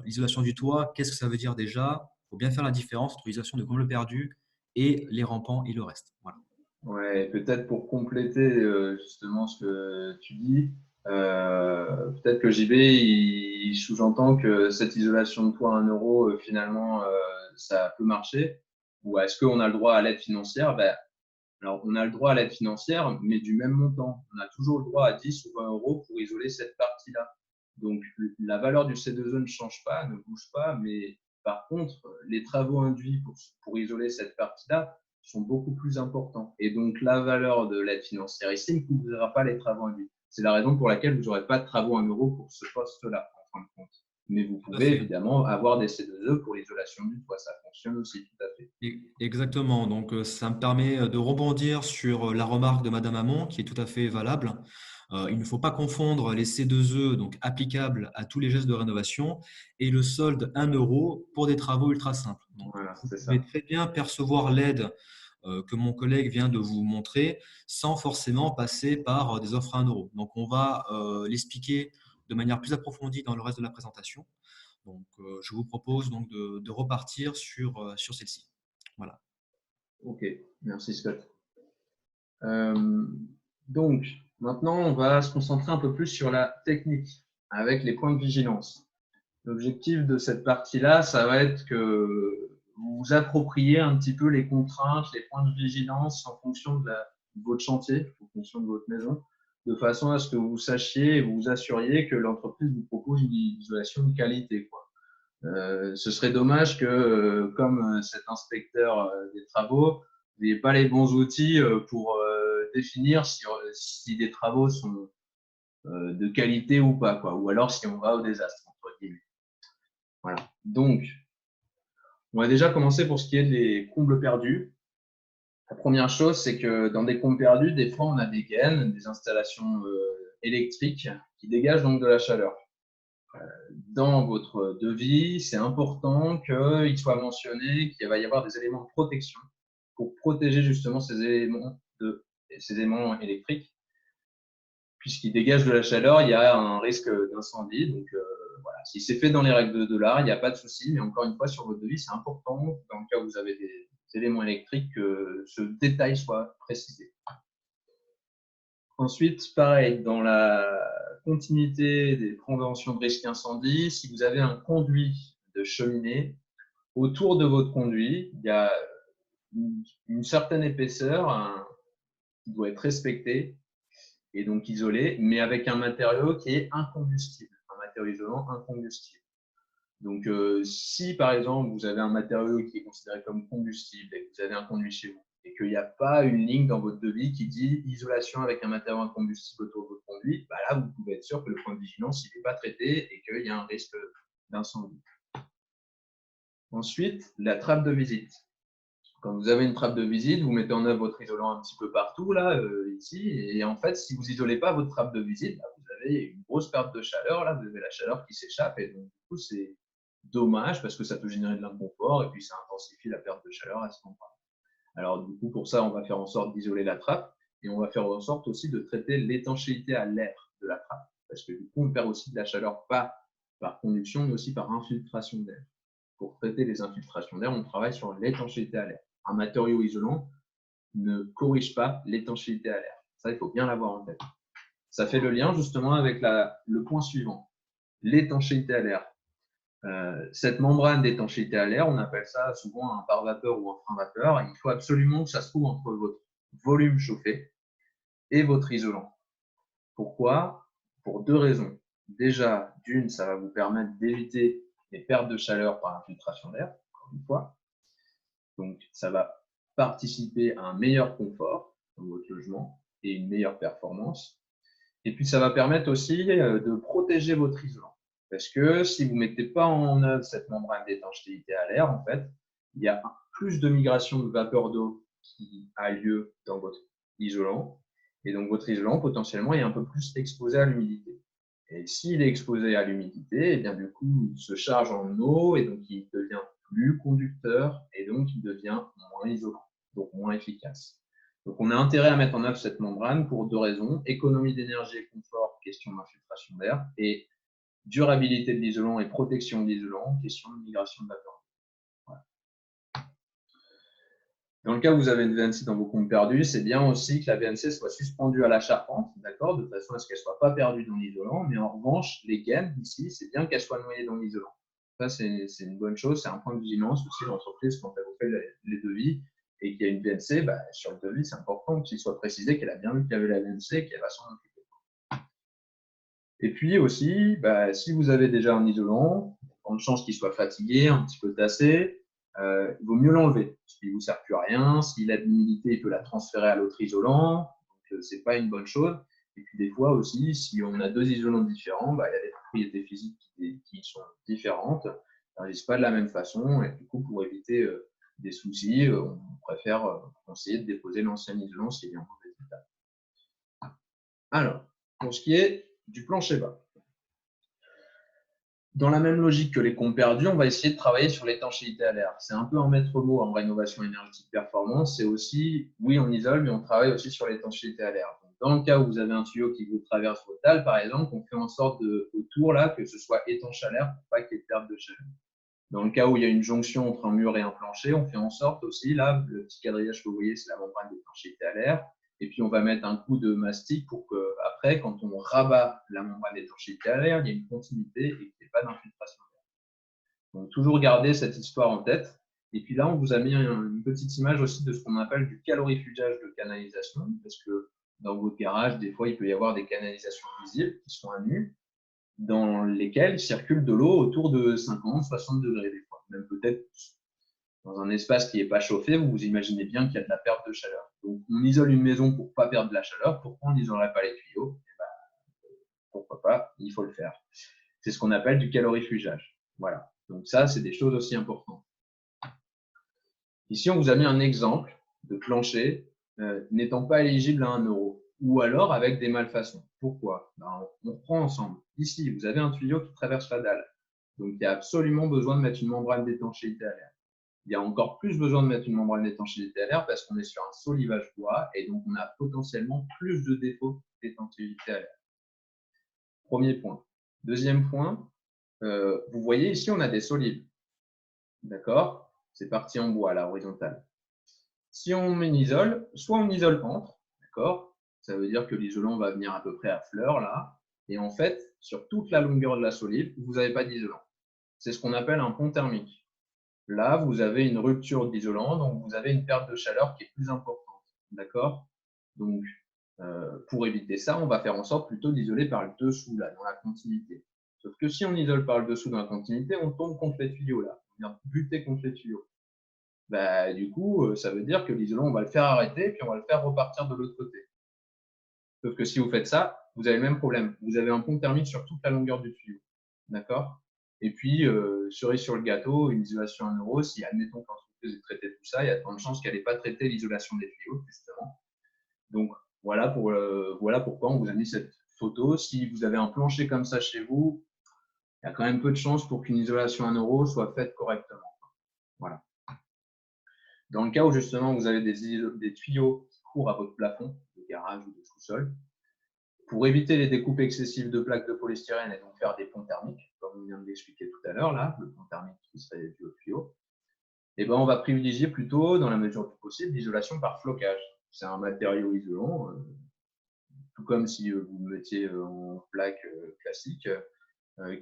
L'isolation du toit, qu'est-ce que ça veut dire déjà? Il faut bien faire la différence entre l'isolation de combles perdus et les rampants et le reste. Voilà. Ouais, peut-être pour compléter justement ce que tu dis, peut-être que JB il sous-entend que cette isolation de toit à 1 euro, finalement, ça peut marcher. Ou est-ce qu'on a le droit à l'aide financière? Ben, alors, on a le droit à l'aide financière, mais du même montant. On a toujours le droit à 10 ou 20 euros pour isoler cette partie-là. Donc, la valeur du C2E ne change pas, ne bouge pas, mais par contre, les travaux induits pour isoler cette partie-là sont beaucoup plus importants. Et donc, la valeur de l'aide financière ici ne couvrira pas les travaux induits. C'est la raison pour laquelle vous n'aurez pas de travaux à 1 euro pour ce poste-là, en fin de compte. Mais vous Tout à pouvez fait. évidemment avoir des C2E pour l'isolation du toit. Ça fonctionne aussi tout à fait. Exactement. Donc, ça me permet de rebondir sur la remarque de Madame Hamon, qui est tout à fait valable. Il ne faut pas confondre les C2E, donc applicables à tous les gestes de rénovation, et le solde 1 euro pour des travaux ultra simples. Donc, Voilà, vous c'est pouvez ça. très bien percevoir l'aide que mon collègue vient de vous montrer sans forcément passer par des offres à 1 euro. Donc, on va l'expliquer de manière plus approfondie dans le reste de la présentation. Donc, je vous propose donc de repartir sur celle-ci. Voilà. Ok, merci Scott. Donc, maintenant, on va se concentrer un peu plus sur la technique avec les points de vigilance. L'objectif de cette partie-là, ça va être que vous vous appropriez un petit peu les contraintes, les points de vigilance en fonction de votre chantier, en fonction de votre maison, de façon à ce que vous sachiez et vous vous assuriez que l'entreprise vous propose une isolation de qualité, quoi. Ce serait dommage que, comme cet inspecteur des travaux, vous n'ayez pas les bons outils pour définir si des travaux sont de qualité ou pas, quoi, ou alors si on va au désastre, entre guillemets. Voilà. Donc, on va déjà commencer pour ce qui est des combles perdus. La première chose, c'est que dans des combles perdus, des fois, on a des gaines, des installations électriques qui dégagent donc de la chaleur. Dans votre devis, c'est important qu'il soit mentionné qu'il va y avoir des éléments de protection pour protéger justement ces éléments électriques. Puisqu'ils dégagent de la chaleur, il y a un risque d'incendie. Donc, voilà. Si c'est fait dans les règles de l'art, il n'y a pas de souci. Mais encore une fois, sur votre devis, c'est important, dans le cas où vous avez des éléments électriques, que ce détail soit précisé. Ensuite, pareil, dans la continuité des préventions de risque incendie, si vous avez un conduit de cheminée, autour de votre conduit, il y a une certaine épaisseur qui doit être respectée et donc isolé, mais avec un matériau qui est incombustible, un matériau isolant incombustible. Donc, si par exemple vous avez un matériau qui est considéré comme combustible et que vous avez un conduit chez vous et qu'il n'y a pas une ligne dans votre devis qui dit isolation avec un matériau incombustible autour de votre conduit, bah là vous pouvez être sûr que le point de vigilance n'est pas traité et qu'il y a un risque d'incendie. Ensuite, la trappe de visite. Quand vous avez une trappe de visite, vous mettez en œuvre votre isolant un petit peu partout, là, ici. Et en fait, si vous n'isolez pas votre trappe de visite, là, vous avez une grosse perte de chaleur. Là, vous avez la chaleur qui s'échappe. Et donc, du coup, c'est dommage parce que ça peut générer de l'inconfort et puis ça intensifie la perte de chaleur à ce moment-là. Alors, du coup, pour ça, on va faire en sorte d'isoler la trappe et on va faire en sorte aussi de traiter l'étanchéité à l'air de la trappe. Parce que du coup, on perd aussi de la chaleur, pas par conduction, mais aussi par infiltration d'air. Pour traiter les infiltrations d'air, on travaille sur l'étanchéité à l'air. Un matériau isolant ne corrige pas l'étanchéité à l'air. Ça, il faut bien l'avoir en tête. Ça fait le lien justement avec le point suivant, l'étanchéité à l'air. Cette membrane d'étanchéité à l'air, on appelle ça souvent un pare-vapeur ou un frein-vapeur. Il faut absolument que ça se trouve entre votre volume chauffé et votre isolant. Pourquoi? Pour deux raisons. Déjà, d'une, ça va vous permettre d'éviter les pertes de chaleur par infiltration d'air, encore une fois. Donc, ça va participer à un meilleur confort dans votre logement et une meilleure performance. Et puis, ça va permettre aussi de protéger votre isolant. Parce que si vous ne mettez pas en œuvre cette membrane d'étanchéité à l'air, en fait, il y a plus de migration de vapeur d'eau qui a lieu dans votre isolant. Et donc, votre isolant, potentiellement, est un peu plus exposé à l'humidité. Et s'il est exposé à l'humidité, eh bien, du coup, il se charge en eau et donc il devient plus conducteur et donc il devient moins isolant, donc moins efficace. Donc, on a intérêt à mettre en œuvre cette membrane pour deux raisons: économie d'énergie et confort, question d'infiltration d'air, et durabilité de l'isolant et protection de l'isolant, question de migration de vapeur. Voilà. Dans le cas où vous avez une VNC dans vos comptes perdus, c'est bien aussi que la VNC soit suspendue à la charpente, d'accord, de façon à ce qu'elle ne soit pas perdue dans l'isolant. Mais en revanche, les gaines ici, c'est bien qu'elles soient noyées dans l'isolant. Ça, c'est une bonne chose, c'est un point de vigilance aussi de l'entreprise quand elle vous fait les devis et qu'il y a une VNC, bah, sur le devis, c'est important qu'il soit précisé qu'elle a bien vu qu'il y avait la VNC et qu'elle va s'en occuper. Et puis aussi, bah, si vous avez déjà un isolant, on de chance qu'il soit fatigué, un petit peu tassé, il vaut mieux l'enlever. S'il ne vous sert plus à rien, s'il a de l'humidité, il peut la transférer à l'autre isolant. Donc, ce n'est pas une bonne chose. Et puis, des fois aussi, si on a deux isolants différents, bah, il y a des propriétés physiques qui sont différentes. Ils n'agissent pas de la même façon. Et du coup, pour éviter des soucis, on préfère conseiller de déposer l'ancien isolant s'il est en mauvais état. Alors, pour ce qui est du plancher bas. Dans la même logique que les comptes perdus, on va essayer de travailler sur l'étanchéité à l'air. C'est un peu un maître mot en rénovation énergétique performance. C'est aussi, oui, on isole, mais on travaille aussi sur l'étanchéité à l'air. Dans le cas où vous avez un tuyau qui vous traverse votre dalle, par exemple, on fait en sorte autour là que ce soit étanche à l'air pour pas qu'il y ait de perte de chaleur. Dans le cas où il y a une jonction entre un mur et un plancher, on fait en sorte aussi, là, le petit quadrillage que vous voyez, c'est la membrane d'étanchéité à l'air. Et puis, on va mettre un coup de mastic pour que, après, quand on rabat la membrane d'étanchéité à l'air, il y ait une continuité et qu'il n'y ait pas d'infiltration. Donc, toujours garder cette histoire en tête. Et puis là, on vous a mis une petite image aussi de ce qu'on appelle du calorifugage de canalisation, parce que dans votre garage, des fois, il peut y avoir des canalisations visibles qui sont à nu, dans lesquelles circule de l'eau autour de 50, 60 degrés des fois, même peut-être plus. Dans un espace qui n'est pas chauffé, vous vous imaginez bien qu'il y a de la perte de chaleur. Donc, on isole une maison pour ne pas perdre de la chaleur. Pourquoi on n'isolerait pas les tuyaux? Eh ben, pourquoi pas? Il faut le faire. C'est ce qu'on appelle du calorifugage. Voilà. Donc ça, c'est des choses aussi importantes. Ici, on vous a mis un exemple de plancher n'étant pas éligible à 1 euro ou alors avec des malfaçons. Pourquoi? Ben, on reprend ensemble. Ici, vous avez un tuyau qui traverse la dalle. Donc, il y a absolument besoin de mettre une membrane d'étanchéité à l'air. Il y a encore plus besoin de mettre une membrane d'étanchéité à l'air parce qu'on est sur un solivage bois et donc on a potentiellement plus de défauts d'étanchéité à l'air. Premier point. Deuxième point, vous voyez ici, on a des solives. D'accord? C'est parti en bois, à la horizontale. Si on isole, soit on isole entre, d'accord? Ça veut dire que l'isolant va venir à peu près à fleur, là. Et en fait, sur toute la longueur de la solive, vous n'avez pas d'isolant. C'est ce qu'on appelle un pont thermique. Là, vous avez une rupture d'isolant, donc vous avez une perte de chaleur qui est plus importante. D'accord? Donc, pour éviter ça, on va faire en sorte plutôt d'isoler par le dessous, là, dans la continuité. Sauf que si on isole par le dessous dans la continuité, on tombe contre les tuyaux, là. On vient buter contre les tuyaux. Bah, du coup, ça veut dire que l'isolant, on va le faire arrêter, puis on va le faire repartir de l'autre côté. Sauf que si vous faites ça, vous avez le même problème. Vous avez un pont thermique sur toute la longueur du tuyau. D'accord? Et puis, cerise sur le gâteau, une isolation à 1 euro, si admettons que l'entreprise ait traité tout ça, il y a de grandes chances qu'elle n'ait pas traité l'isolation des tuyaux, justement. Donc, voilà pourquoi on vous a mis cette photo. Si vous avez un plancher comme ça chez vous, il y a quand même peu de chances pour qu'une isolation à 1 euro soit faite correctement. Voilà. Dans le cas où justement vous avez des tuyaux qui courent à votre plafond, de garage ou de sous-sol, pour éviter les découpes excessives de plaques de polystyrène et donc faire des ponts thermiques, comme on vient de l'expliquer tout à l'heure, là, le pont thermique qui serait dû au tuyau, et ben on va privilégier plutôt, dans la mesure du possible, l'isolation par flocage. C'est un matériau isolant, tout comme si vous le mettiez en plaque classique,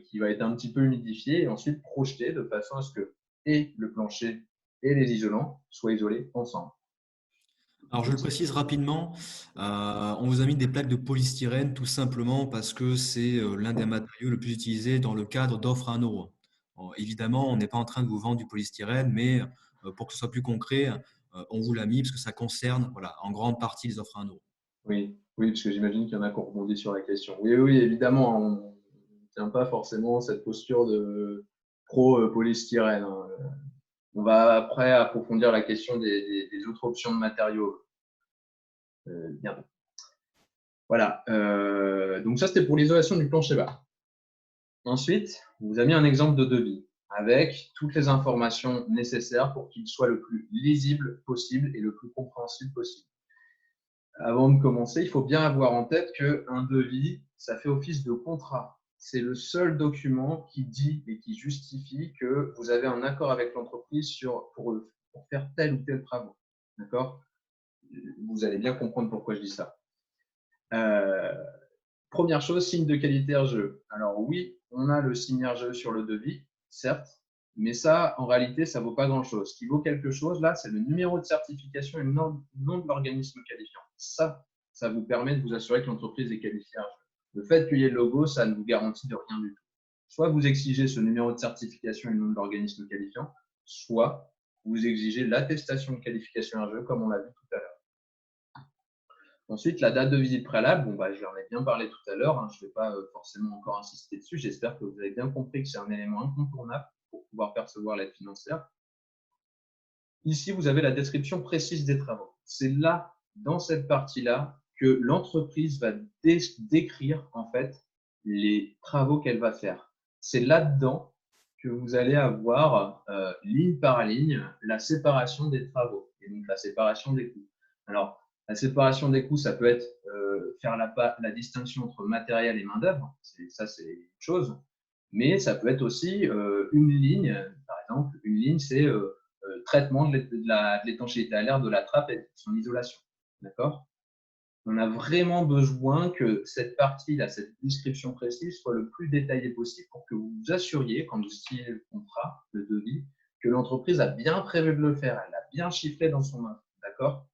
qui va être un petit peu humidifié et ensuite projeté de façon à ce que et le plancher et les isolants soient isolés ensemble. Alors, je le précise rapidement, on vous a mis des plaques de polystyrène tout simplement parce que c'est l'un des matériaux le plus utilisé dans le cadre d'offres à 1 euro. Bon, évidemment, on n'est pas en train de vous vendre du polystyrène, mais pour que ce soit plus concret, on vous l'a mis parce que ça concerne voilà, en grande partie les offres à 1 euro. Oui, oui, parce que j'imagine qu'il y en a qui ont rebondi sur la question. Oui, oui, évidemment, on ne tient pas forcément cette posture de pro-polystyrène. Hein. On va après approfondir la question des autres options de matériaux. Bien. Voilà. Donc ça, c'était pour l'isolation du plancher bas. Ensuite, on vous a mis un exemple de devis avec toutes les informations nécessaires pour qu'il soit le plus lisible possible et le plus compréhensible possible. Avant de commencer, il faut bien avoir en tête qu'un devis, ça fait office de contrat. C'est le seul document qui dit et qui justifie que vous avez un accord avec l'entreprise pour faire tel ou tel travaux. D'accord? Vous allez bien comprendre pourquoi je dis ça. Première chose, signe de qualité RGE. Alors oui, on a le signe RGE sur le devis, certes, mais ça, en réalité, ça ne vaut pas grand-chose. Ce qui vaut quelque chose, là, c'est le numéro de certification et le nom de l'organisme qualifiant. Ça vous permet de vous assurer que l'entreprise est qualifiée RGE. Le fait qu'il y ait le logo, ça ne vous garantit de rien du tout. Soit vous exigez ce numéro de certification et le nom de l'organisme qualifiant, soit vous exigez l'attestation de qualification RGE, comme on l'a vu tout à l'heure. Ensuite, la date de visite préalable, bon, bah, je en ai bien parlé tout à l'heure, hein, je ne vais pas forcément encore insister dessus. J'espère que vous avez bien compris que c'est un élément incontournable pour pouvoir percevoir l'aide financière. Ici, vous avez la description précise des travaux. C'est là, dans cette partie-là, que l'entreprise va décrire en fait les travaux qu'elle va faire. C'est là-dedans que vous allez avoir ligne par ligne la séparation des travaux et donc la séparation des coûts. Alors, la séparation des coûts, ça peut être faire la distinction entre matériel et main-d'œuvre, ça c'est une chose, mais ça peut être aussi une ligne, par exemple, une ligne c'est traitement de l'étanchéité à l'air de la trappe et de son isolation. D'accord? on a vraiment besoin que cette partie-là, cette description précise, soit le plus détaillée possible pour que vous vous assuriez, quand vous signez le contrat, le devis, que l'entreprise a bien prévu de le faire, elle l'a bien chiffré dans son offre. D'accord?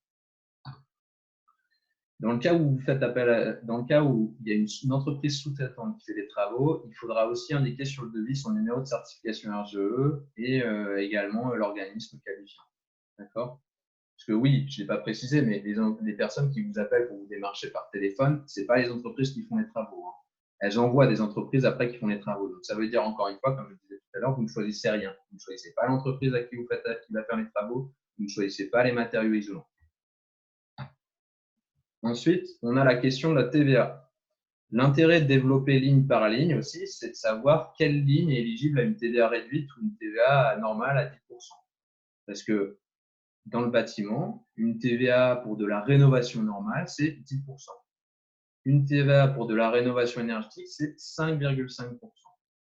Dans le cas où vous faites dans le cas où il y a une entreprise sous-traitante qui fait des travaux, il faudra aussi indiquer sur le devis son numéro de certification RGE et également l'organisme qualifiant. D'accord? Parce que oui, je ne l'ai pas précisé, mais les personnes qui vous appellent pour vous démarcher par téléphone, ce n'est pas les entreprises qui font les travaux. Hein. Elles envoient des entreprises après qui font les travaux. Donc, ça veut dire, encore une fois, comme je disais tout à l'heure, vous ne choisissez rien. Vous ne choisissez pas l'entreprise à qui vous faites, qui va faire les travaux. Vous ne choisissez pas les matériaux isolants. Ensuite, on a la question de la TVA. L'intérêt de développer ligne par ligne aussi, c'est de savoir quelle ligne est éligible à une TVA réduite ou une TVA normale à 10%. Parce que dans le bâtiment, une TVA pour de la rénovation normale, c'est 10%. Une TVA pour de la rénovation énergétique, c'est 5,5%.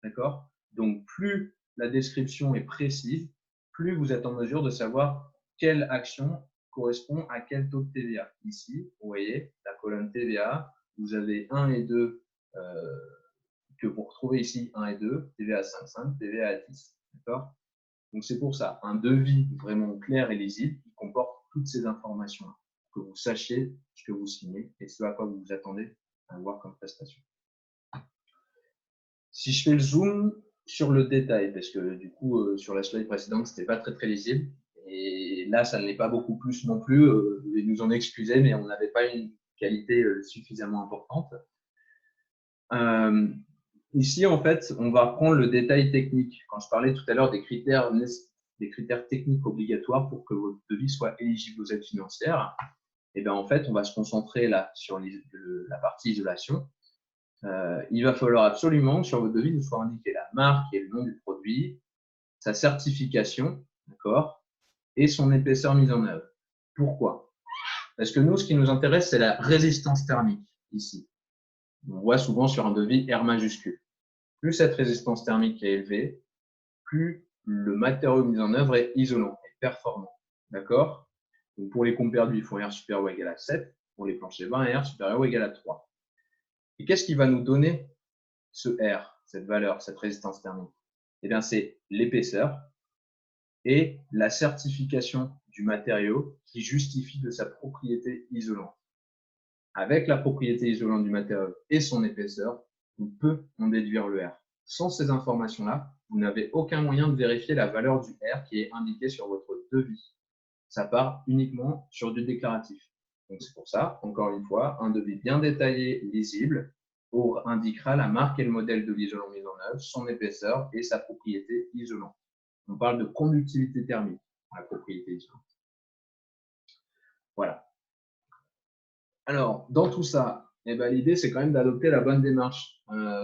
D'accord? Donc, plus la description est précise, plus vous êtes en mesure de savoir quelle action correspond à quel taux de TVA. Ici, vous voyez, la colonne TVA, vous avez 1 et 2 que vous retrouvez ici 1 et 2, TVA à 5,5, TVA à 10. D'accord? Donc, c'est pour ça, un devis vraiment clair et lisible qui comporte toutes ces informations, que vous sachiez ce que vous signez et ce à quoi vous vous attendez à avoir comme prestation. Si je fais le zoom sur le détail, parce que du coup, sur la slide précédente, ce n'était pas très lisible, et là, ça ne l'est pas beaucoup plus non plus, et nous en excuser, mais on n'avait pas une qualité suffisamment importante. Ici, en fait, on va prendre le détail technique. Quand je parlais tout à l'heure des critères techniques obligatoires pour que votre devis soit éligible aux aides financières, et bien en fait, on va se concentrer là sur la partie isolation. Il va falloir absolument que sur votre devis, vous soit indiqué la marque et le nom du produit, sa certification, d'accord, et son épaisseur mise en œuvre. Pourquoi? Parce que nous, ce qui nous intéresse, c'est la résistance thermique ici. On voit souvent sur un devis R majuscule. Plus cette résistance thermique est élevée, plus le matériau mis en œuvre est isolant et performant. D'accord? Donc pour les compères d'huile, il faut R supérieur ou égal à 7. Pour les planchers 20, R supérieur ou égal à 3. Et qu'est-ce qui va nous donner ce R, cette valeur, cette résistance thermique? Eh bien, c'est l'épaisseur et la certification du matériau qui justifie de sa propriété isolante. Avec la propriété isolante du matériau et son épaisseur, on peut en déduire le R. Sans ces informations-là, vous n'avez aucun moyen de vérifier la valeur du R qui est indiquée sur votre devis. Ça part uniquement sur du déclaratif. Donc c'est pour ça, encore une fois, un devis bien détaillé, lisible, indiquera la marque et le modèle de l'isolant mis en œuvre, son épaisseur et sa propriété isolante. On parle de conductivité thermique, la propriété isolante. Voilà. Alors, dans tout ça, l'idée, c'est quand même d'adopter la bonne démarche.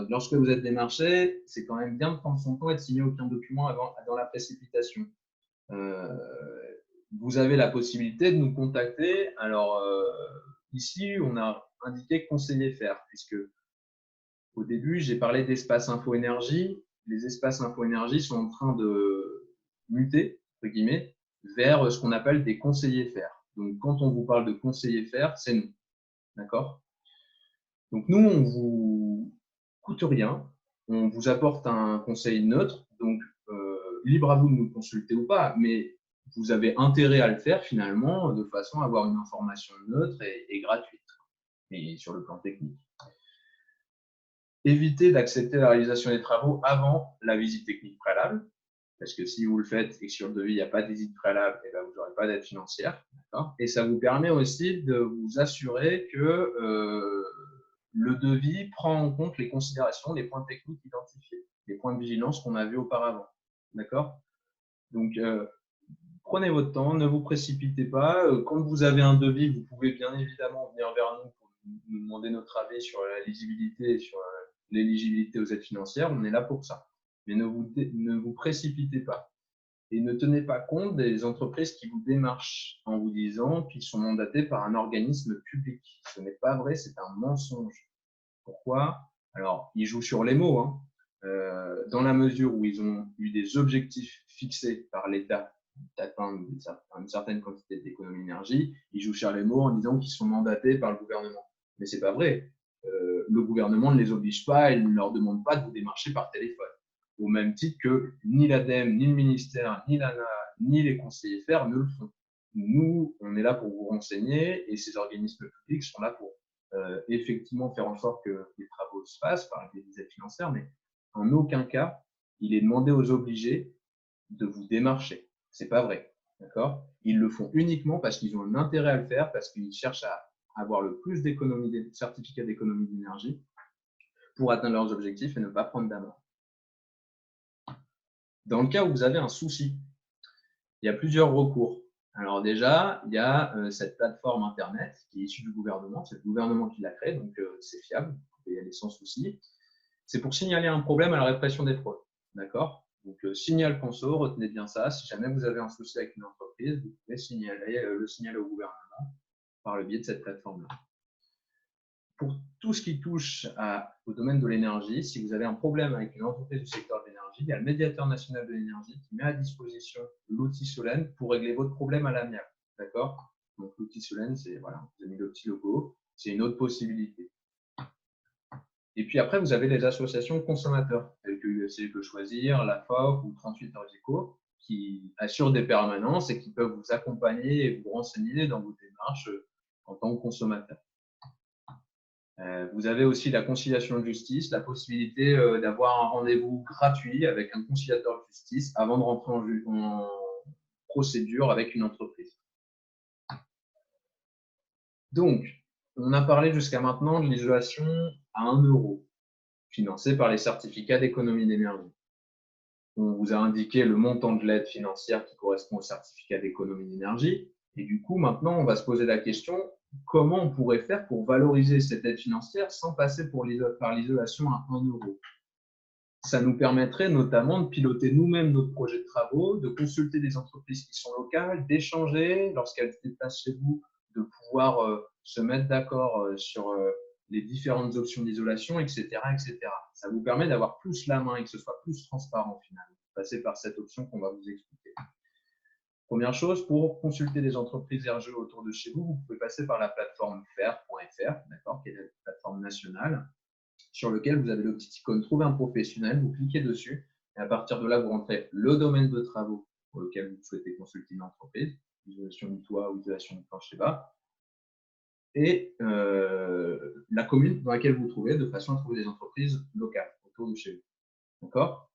Lorsque vous êtes démarché, c'est quand même bien de prendre son temps et de signer aucun document dans la précipitation. Vous avez la possibilité de nous contacter. Alors, ici, on a indiqué conseiller faire, puisque au début, j'ai parlé d'espace info-énergie. Les espaces info-énergie sont en train de muter, entre guillemets, vers ce qu'on appelle des conseillers faire. Donc, quand on vous parle de conseiller faire, c'est nous. D'accord? Donc, nous, on ne vous coûte rien. On vous apporte un conseil neutre. Donc, libre à vous de nous consulter ou pas, mais vous avez intérêt à le faire finalement de façon à avoir une information neutre et gratuite, et sur le plan technique. Évitez d'accepter la réalisation des travaux avant la visite technique préalable, parce que si vous le faites et que sur le devis, il n'y a pas de visite préalable, et bien vous n'aurez pas d'aide financière. Et ça vous permet aussi de vous assurer que le devis prend en compte les considérations, les points techniques identifiés, les points de vigilance qu'on a vus auparavant. D'accord? Donc, prenez votre temps, ne vous précipitez pas. Quand vous avez un devis, vous pouvez bien évidemment venir vers nous pour nous demander notre avis sur la lisibilité et sur l'éligibilité aux aides financières. On est là pour ça. Mais ne vous précipitez pas. Et ne tenez pas compte des entreprises qui vous démarchent en vous disant qu'ils sont mandatés par un organisme public. Ce n'est pas vrai, c'est un mensonge. Pourquoi? Alors, ils jouent sur les mots, dans la mesure où ils ont eu des objectifs fixés par l'État d'atteindre une certaine quantité d'économie d'énergie, ils jouent sur les mots en disant qu'ils sont mandatés par le gouvernement. Mais ce n'est pas vrai. Le gouvernement ne les oblige pas et ne leur demande pas de vous démarcher par téléphone. Au même titre que ni l'ADEME, ni le ministère, ni l'ANA, ni les conseillers FER ne le font. Nous, on est là pour vous renseigner et ces organismes publics sont là pour effectivement faire en sorte que les travaux se fassent par des aides financières, mais en aucun cas, il est demandé aux obligés de vous démarcher. C'est pas vrai. D'accord? Ils le font uniquement parce qu'ils ont un intérêt à le faire, parce qu'ils cherchent à avoir le plus de certificats d'économie d'énergie pour atteindre leurs objectifs et ne pas prendre d'amende. Dans le cas où vous avez un souci, il y a plusieurs recours. Alors déjà, il y a cette plateforme Internet qui est issue du gouvernement. C'est le gouvernement qui l'a créée, donc c'est fiable. Vous pouvez y aller sans souci. C'est pour signaler un problème à la répression des fraudes. D'accord? Donc, signal conso, retenez bien ça. Si jamais vous avez un souci avec une entreprise, vous pouvez le signaler au gouvernement par le biais de cette plateforme-là. Pour tout ce qui touche au domaine de l'énergie, si vous avez un problème avec une entreprise du secteur de l'énergie, il y a le médiateur national de l'énergie qui met à disposition l'outil Solène pour régler votre problème à l'amiable. D'accord? Donc, l'outil Solène, c'est, voilà, vous avez mis le petit logo, c'est une autre possibilité. Et puis après, vous avez les associations de consommateurs, telles que UFC Que Choisir, la FOC ou 38 Heures Éco, qui assurent des permanences et qui peuvent vous accompagner et vous renseigner dans vos démarches en tant que consommateur. Vous avez aussi la conciliation de justice, la possibilité d'avoir un rendez-vous gratuit avec un conciliateur de justice avant de rentrer en procédure avec une entreprise. Donc, on a parlé jusqu'à maintenant de l'isolation à 1 euro, financée par les certificats d'économie d'énergie. On vous a indiqué le montant de l'aide financière qui correspond au certificat d'économie d'énergie. Et du coup, maintenant, on va se poser la question, comment on pourrait faire pour valoriser cette aide financière sans passer par l'isolation à 1 euro? Ça nous permettrait notamment de piloter nous-mêmes notre projet de travaux, de consulter des entreprises qui sont locales, d'échanger lorsqu'elles se déplacent chez vous, de pouvoir se mettre d'accord sur les différentes options d'isolation, etc., etc. Ça vous permet d'avoir plus la main et que ce soit plus transparent finalement. Passer par cette option qu'on va vous expliquer. Première chose, pour consulter des entreprises RGE autour de chez vous, vous pouvez passer par la plateforme fer.fr, d'accord, qui est la plateforme nationale, sur lequel vous avez le petit icône Trouver un professionnel, vous cliquez dessus, et à partir de là, vous rentrez le domaine de travaux pour lequel vous souhaitez consulter une entreprise, isolation du toit ou isolation du plancher bas, et la commune dans laquelle vous vous trouvez, de façon à trouver des entreprises locales autour de chez vous. D'accord?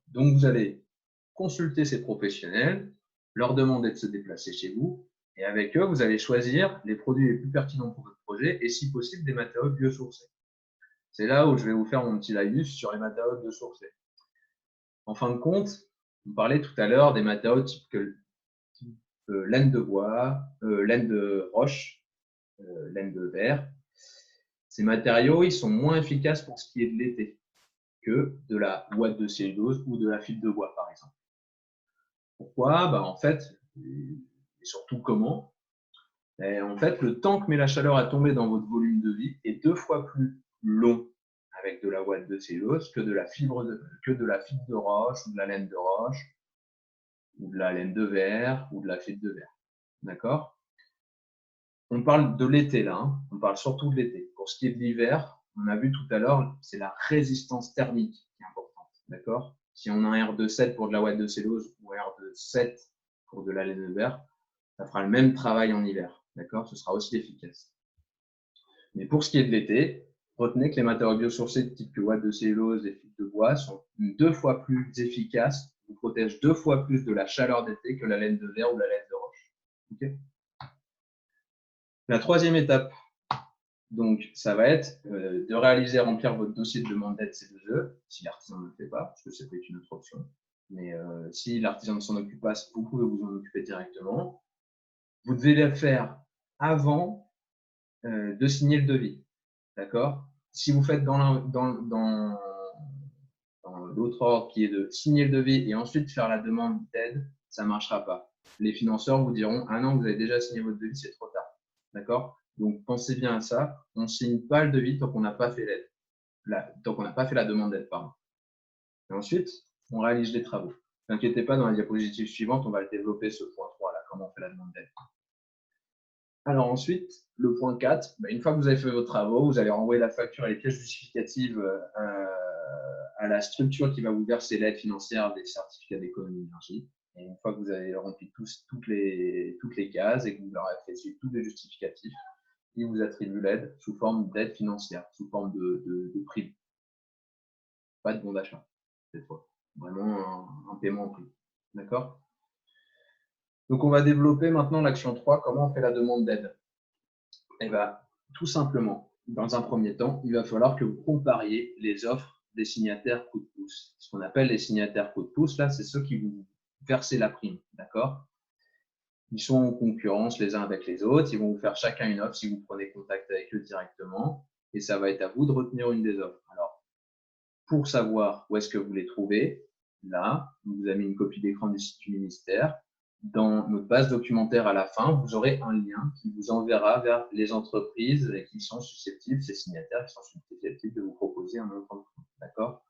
Donc, vous allez consulter ces professionnels, leur demander de se déplacer chez vous, et avec eux, vous allez choisir les produits les plus pertinents pour votre projet et, si possible, des matériaux biosourcés. C'est là où je vais vous faire mon petit live sur les matériaux biosourcés. En fin de compte, on parlait tout à l'heure des matériaux type laine de bois, laine de roche, laine de verre. Ces matériaux, ils sont moins efficaces pour ce qui est de l'été que de la ouate de cellulose ou de la fibre de bois, par exemple. Pourquoi? En fait, et surtout comment? En fait, le temps que met la chaleur à tomber dans votre volume de vie est 2 fois plus long avec de la ouate de cellulose que de la fibre de roche ou de la laine de roche ou de la laine de verre ou de la fibre de verre. D'accord? On parle de l'été là, hein. On parle surtout de l'été. Pour ce qui est de l'hiver, on a vu tout à l'heure, c'est la résistance thermique qui est importante. D'accord? Si on a un R2,7 pour de la ouate de cellulose ou un R2,7 pour de la laine de verre, ça fera le même travail en hiver. D'accord? Ce sera aussi efficace. Mais pour ce qui est de l'été, retenez que les matériaux biosourcés de type ouate de cellulose et fibres de bois sont 2 fois plus efficaces, vous protègent 2 fois plus de la chaleur d'été que la laine de verre ou la laine de roche. Okay? La troisième étape, donc, ça va être de réaliser, remplir votre dossier de demande d'aide C2E, si l'artisan ne le fait pas, parce que ça peut être une autre option. Mais si l'artisan ne s'en occupe pas, vous pouvez vous en occuper directement. Vous devez le faire avant de signer le devis. D'accord? Si vous faites dans l'autre ordre qui est de signer le devis et ensuite faire la demande d'aide, ça ne marchera pas. Les financeurs vous diront « Ah non, vous avez déjà signé votre devis, c'est trop tard. » D'accord? Donc, pensez bien à ça. On ne signe pas le devis tant qu'on n'a pas fait l'aide. Tant qu'on n'a pas fait la demande d'aide, pardon. Et ensuite, on réalise les travaux. N'inquiétez pas, dans la diapositive suivante, on va le développer ce point 3, là, comment on fait la demande d'aide. Alors ensuite, le point 4, une fois que vous avez fait vos travaux, vous allez renvoyer la facture et les pièces justificatives à la structure qui va vous verser l'aide financière des certificats d'économie d'énergie. Et une fois que vous avez rempli toutes les cases et que vous leur avez fait suivre tous les justificatifs, ils vous attribuent l'aide sous forme d'aide financière, sous forme de prime. Pas de bon d'achat, cette fois. Vraiment un paiement en prime. D'accord? Donc, on va développer maintenant l'action 3, comment on fait la demande d'aide. Eh bien, tout simplement, dans un premier temps, il va falloir que vous compariez les offres des signataires coup de pouce. Ce qu'on appelle les signataires coup de pouce, là, c'est ceux qui vous versent la prime. D'accord? Ils sont en concurrence les uns avec les autres. Ils vont vous faire chacun une offre si vous prenez contact avec eux directement. Et ça va être à vous de retenir une des offres. Alors, pour savoir où est-ce que vous les trouvez, là, on vous a mis une copie d'écran du site du ministère. Dans notre base documentaire à la fin, vous aurez un lien qui vous enverra vers les entreprises qui sont susceptibles, ces signataires qui sont susceptibles de vous proposer un montant de fonds. D'accord?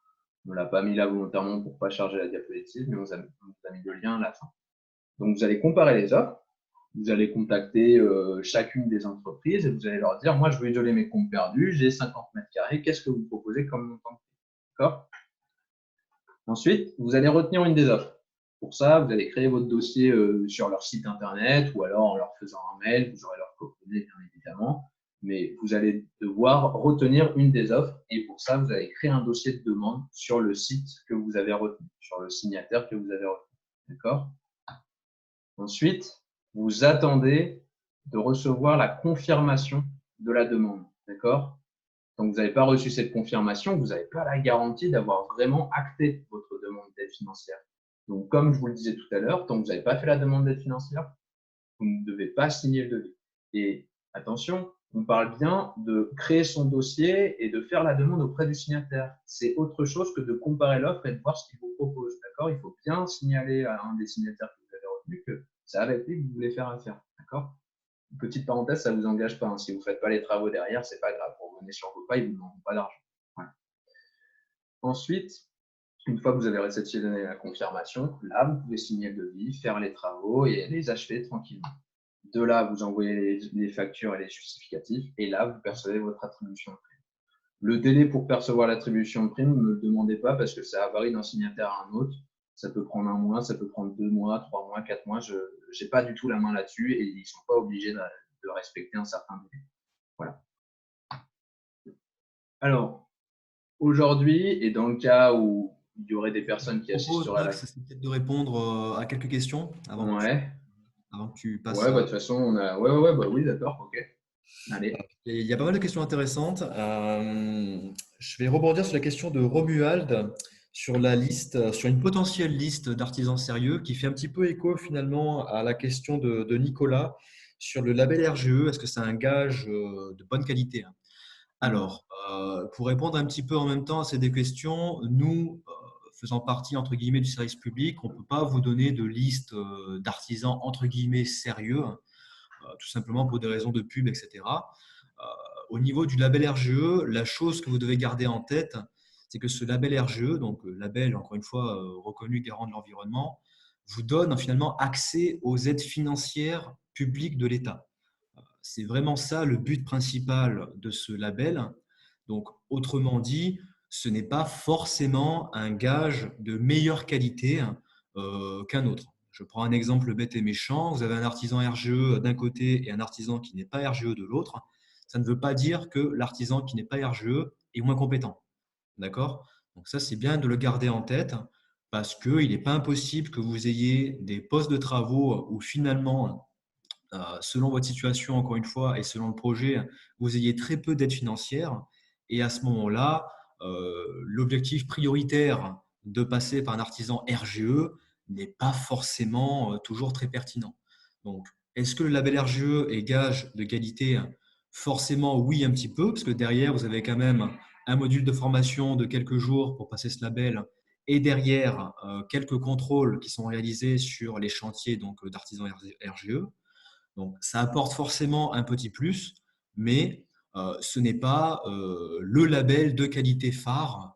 On ne l'a pas mis là volontairement pour ne pas charger la diapositive, mais on vous a mis le lien à la fin. Donc, vous allez comparer les offres. Vous allez contacter chacune des entreprises et vous allez leur dire, moi, je veux isoler mes comptes perdus, j'ai 50 mètres carrés, qu'est-ce que vous proposez comme montant de fonds? D'accord? Ensuite, vous allez retenir une des offres. Pour ça, vous allez créer votre dossier sur leur site internet ou alors en leur faisant un mail, vous aurez leurs coordonnées bien évidemment, mais vous allez devoir retenir une des offres et pour ça, vous allez créer un dossier de demande sur le site que vous avez retenu, sur le signataire que vous avez retenu. D'accord? Ensuite, vous attendez de recevoir la confirmation de la demande. D'accord? Tant que vous n'avez pas reçu cette confirmation, vous n'avez pas la garantie d'avoir vraiment acté votre demande d'aide financière. Donc, comme je vous le disais tout à l'heure, tant que vous n'avez pas fait la demande d'aide financière, vous ne devez pas signer le devis. Et attention, on parle bien de créer son dossier et de faire la demande auprès du signataire. C'est autre chose que de comparer l'offre et de voir ce qu'il vous propose. D'accord? Il faut bien signaler à un des signataires que vous avez retenu que c'est avec lui que vous voulez faire affaire. D'accord? Petite parenthèse, ça ne vous engage pas. Hein. Si vous ne faites pas les travaux derrière, ce n'est pas grave. Vous revenez sur vos pas, ils ne vous demandent pas d'argent. Voilà. Ensuite, une fois que vous avez réceptionné la confirmation, là, vous pouvez signer le devis, faire les travaux et les achever tranquillement. De là, vous envoyez les factures et les justificatifs et là, vous percevez votre attribution de prime. Le délai pour percevoir l'attribution de prime, ne me le demandez pas parce que ça varie d'un signataire à un autre. Ça peut prendre 1 mois, ça peut prendre 2 mois, 3 mois, 4 mois. Je n'ai pas du tout la main là-dessus et ils ne sont pas obligés de respecter un certain délai. Voilà. Alors, aujourd'hui, et dans le cas où il y aurait des personnes qui Je propose, assisteraient à la… Max, c'est peut-être de répondre à quelques questions Ouais, avant que tu passes ouais, bah, de à… toute façon, on a… Ouais, bah oui, d'accord, ok. Allez. Et il y a pas mal de questions intéressantes. Je vais rebondir sur la question de Romuald sur la liste, sur une potentielle liste d'artisans sérieux qui fait un petit peu écho finalement à la question de Nicolas sur le label RGE. Est-ce que c'est un gage de bonne qualité? Alors, pour répondre un petit peu en même temps à ces deux questions, nous, faisant partie entre guillemets du service public, on ne peut pas vous donner de liste d'artisans entre guillemets sérieux, tout simplement pour des raisons de pub, etc. Au niveau du label RGE, la chose que vous devez garder en tête, c'est que ce label RGE, donc label encore une fois reconnu garant de l'environnement, vous donne finalement accès aux aides financières publiques de l'État. C'est vraiment ça le but principal de ce label. Donc, autrement dit, ce n'est pas forcément un gage de meilleure qualité qu'un autre. Je prends un exemple bête et méchant. Vous avez un artisan RGE d'un côté et un artisan qui n'est pas RGE de l'autre. Ça ne veut pas dire que l'artisan qui n'est pas RGE est moins compétent. D'accord? Donc ça, c'est bien de le garder en tête parce qu'il n'est pas impossible que vous ayez des postes de travaux où finalement selon votre situation, encore une fois, et selon le projet, vous ayez très peu d'aide financière. Et à ce moment-là, l'objectif prioritaire de passer par un artisan RGE n'est pas forcément toujours très pertinent. Donc, est-ce que le label RGE est gage de qualité? Forcément, oui, un petit peu, parce que derrière, vous avez quand même un module de formation de quelques jours pour passer ce label et derrière, quelques contrôles qui sont réalisés sur les chantiers d'artisans RGE. Donc, ça apporte forcément un petit plus, mais ce n'est pas le label de qualité phare.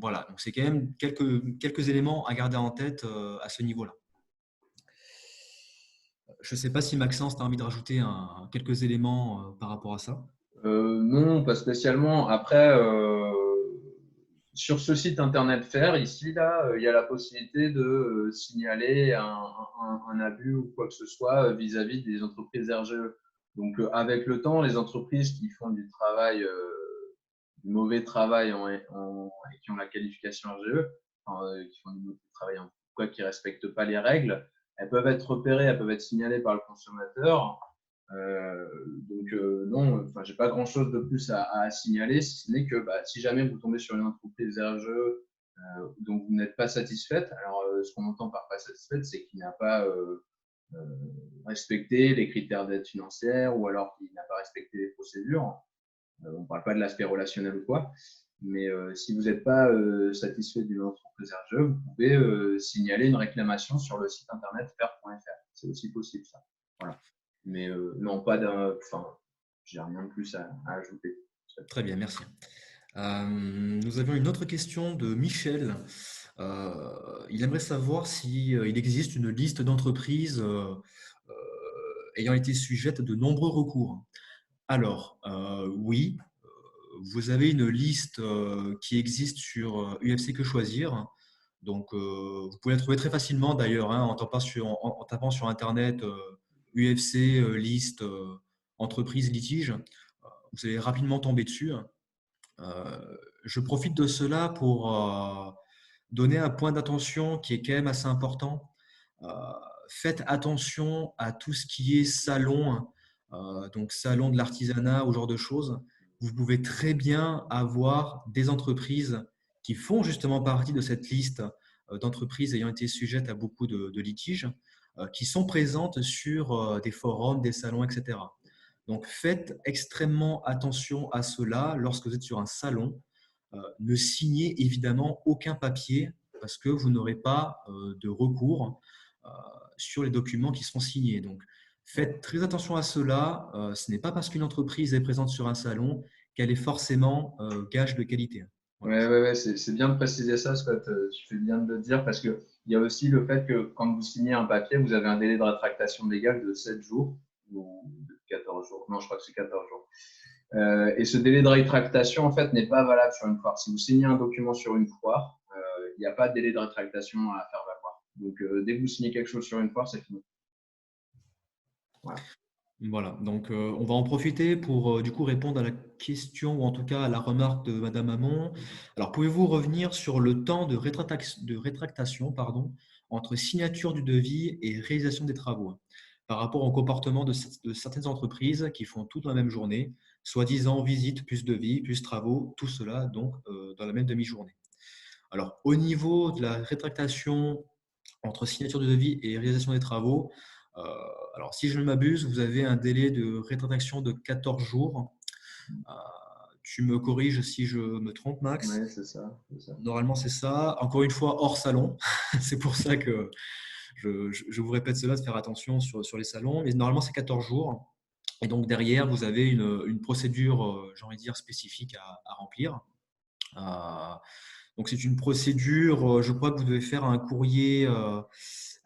voilà, donc c'est quand même quelques éléments à garder en tête à ce niveau-là. Je ne sais pas si Maxence, tu as envie de rajouter quelques éléments par rapport à ça. Non, pas spécialement. Après, sur ce site internet Faire, ici, là, il y a la possibilité de signaler un abus ou quoi que ce soit vis-à-vis des entreprises RGE. Donc, avec le temps, les entreprises qui font du travail, du mauvais travail et qui ont la qualification RGE, enfin, qui font du mauvais travail en quoi, qui ne respectent pas les règles, elles peuvent être repérées, elles peuvent être signalées par le consommateur. Donc non, enfin, j'ai pas grand chose de plus à signaler, si ce n'est que si jamais vous tombez sur une entreprise RGE dont vous n'êtes pas satisfaite, alors ce qu'on entend par pas satisfaite, c'est qu'il n'a pas euh, respecté les critères d'aide financière ou alors qu'il n'a pas respecté les procédures. On ne parle pas de l'aspect relationnel ou quoi, mais si vous n'êtes pas satisfait d'une entreprise RGE, vous pouvez signaler une réclamation sur le site internet faire.fr. C'est aussi possible ça. Voilà. Mais non, pas d'un. Enfin, j'ai rien de plus à ajouter. Très bien, merci. Nous avions une autre question de Michel. Il aimerait savoir s'il existe une liste d'entreprises ayant été sujettes de nombreux recours. Alors, oui, vous avez une liste qui existe sur UFC Que Choisir. Donc, vous pouvez la trouver très facilement d'ailleurs en tapant sur Internet UFC liste entreprise litige. Vous allez rapidement tomber dessus. Je profite de cela pour donner un point d'attention qui est quand même assez important. Euh, Faites attention à tout ce qui est salon, donc salon de l'artisanat, ou genre de choses. Vous pouvez très bien avoir des entreprises qui font justement partie de cette liste d'entreprises ayant été sujettes à beaucoup de litiges, qui sont présentes sur des forums, des salons, etc. Donc faites extrêmement attention à cela lorsque vous êtes sur un salon. Ne signez évidemment aucun papier parce que vous n'aurez pas de recours sur les documents qui seront signés. Donc, faites très attention à cela. Ce n'est pas parce qu'une entreprise est présente sur un salon qu'elle est forcément gage de qualité. Voilà. Ouais, c'est bien de préciser ça, Scott. Tu fais bien de le dire parce qu'il y a aussi le fait que quand vous signez un papier, vous avez un délai de rétractation légale de 7 jours ou de 14 jours. Non, je crois que c'est 14 jours. Et ce délai de rétractation, en fait, n'est pas valable sur une foire. Si vous signez un document sur une foire, il n'y a pas de délai de rétractation à faire valoir. Donc, dès que vous signez quelque chose sur une foire, c'est fini. Voilà. Voilà, donc on va en profiter pour du coup répondre à la question ou en tout cas à la remarque de Madame Hamon. Alors, pouvez-vous revenir sur le temps de rétractation entre signature du devis et réalisation des travaux par rapport au comportement de certaines entreprises qui font tout dans la même journée, soi-disant visite plus devis plus travaux, tout cela donc dans la même demi-journée. Alors, au niveau de la rétractation entre signature de devis et réalisation des travaux, euh, alors si je ne m'abuse, vous avez un délai de rétractation de 14 jours. Euh, Tu me corriges si je me trompe, Max. Oui, c'est ça, c'est ça. Normalement, c'est ça. Encore une fois, hors salon. C'est pour ça que je vous répète cela, de faire attention sur les salons. Mais normalement, c'est 14 jours. Et donc, derrière, vous avez une procédure, j'ai envie de dire, spécifique à remplir. Donc, c'est une procédure, je crois que vous devez faire un courrier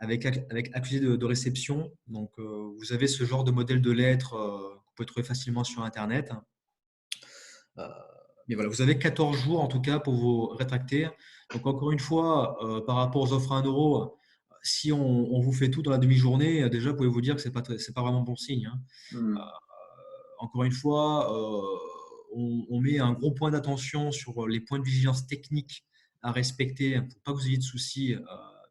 avec accusé de réception. Donc, vous avez ce genre de modèle de lettre que vous pouvez trouver facilement sur Internet. Euh, mais voilà, vous avez 14 jours en tout cas pour vous rétracter. Donc, encore une fois, par rapport aux offres à 1 euro, si on vous fait tout dans la demi-journée, déjà, vous pouvez vous dire que ce n'est pas vraiment bon signe. Hein. Encore une fois, on met un gros point d'attention sur les points de vigilance technique à respecter pour pas que vous ayez de soucis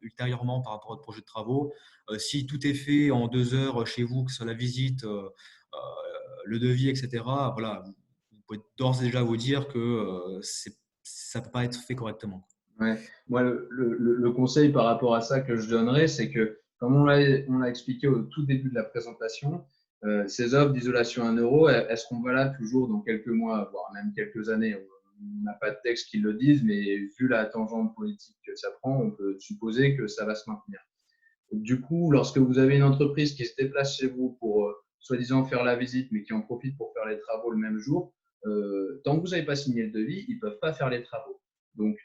ultérieurement par rapport à votre projet de travaux. Si tout est fait en 2 heures chez vous, que ce soit la visite, le devis, etc., voilà, vous pouvez d'ores et déjà vous dire que ça ne peut pas être fait correctement. Ouais. Moi, le conseil par rapport à ça que je donnerais, c'est que, comme on l'a expliqué au tout début de la présentation, ces offres d'isolation à 1 euro, elles seront valables toujours dans quelques mois, voire même quelques années. On n'a pas de texte qui le disent, mais vu la tangente politique que ça prend, on peut supposer que ça va se maintenir. Du coup, lorsque vous avez une entreprise qui se déplace chez vous pour soi-disant faire la visite, mais qui en profite pour faire les travaux le même jour, tant que vous n'avez pas signé le devis, ils ne peuvent pas faire les travaux. Donc,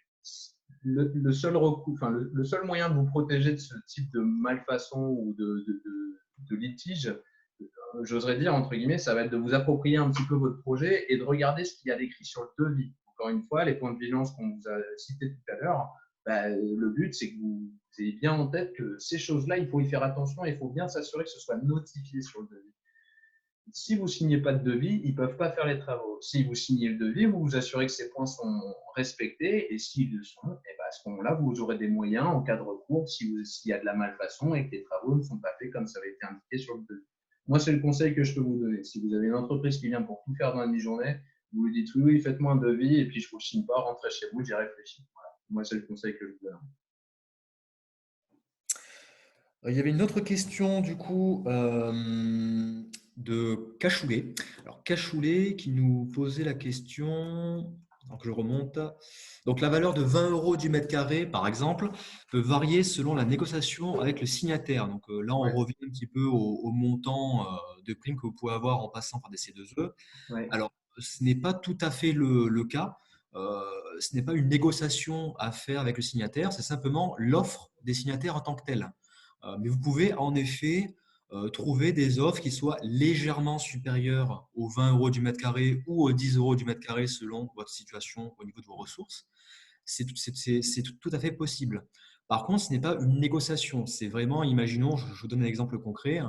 le seul recours, enfin, le seul moyen de vous protéger de ce type de malfaçon ou de litige, j'oserais dire, entre guillemets, ça va être de vous approprier un petit peu votre projet et de regarder ce qu'il y a d'écrit sur le devis. Encore une fois, les points de vigilance qu'on vous a cités tout à l'heure, bah, le but, c'est que vous ayez bien en tête que ces choses-là, il faut y faire attention et il faut bien s'assurer que ce soit notifié sur le devis. Si vous ne signez pas de devis, ils ne peuvent pas faire les travaux. Si vous signez le devis, vous vous assurez que ces points sont respectés et s'ils le sont, et ben à ce moment-là, vous aurez des moyens en cas de recours s'il y a de la malfaçon et que les travaux ne sont pas faits comme ça avait été indiqué sur le devis. Moi, c'est le conseil que je peux vous donner. Si vous avez une entreprise qui vient pour tout faire dans la demi-journée, vous lui dites oui, faites-moi un devis et puis je ne vous le signe pas, rentrez chez vous, j'y réfléchis. Voilà. Moi, c'est le conseil que je vous donne. Il y avait une autre question du coup de Cachoulet. Alors Cachoulet qui nous posait la question, donc je remonte. Donc la valeur de 20 euros du mètre carré, par exemple, peut varier selon la négociation avec le signataire. Donc là, on Ouais. revient un petit peu au montant de prime que vous pouvez avoir en passant par des C2E. Ouais. Alors, ce n'est pas tout à fait le cas. Ce n'est pas une négociation à faire avec le signataire, c'est simplement l'offre des signataires en tant que telle. Mais vous pouvez en effet trouver des offres qui soient légèrement supérieures aux 20 euros du mètre carré ou aux 10 euros du mètre carré selon votre situation au niveau de vos ressources. C'est tout à fait possible. Par contre, ce n'est pas une négociation. C'est vraiment, imaginons, je vous donne un exemple concret.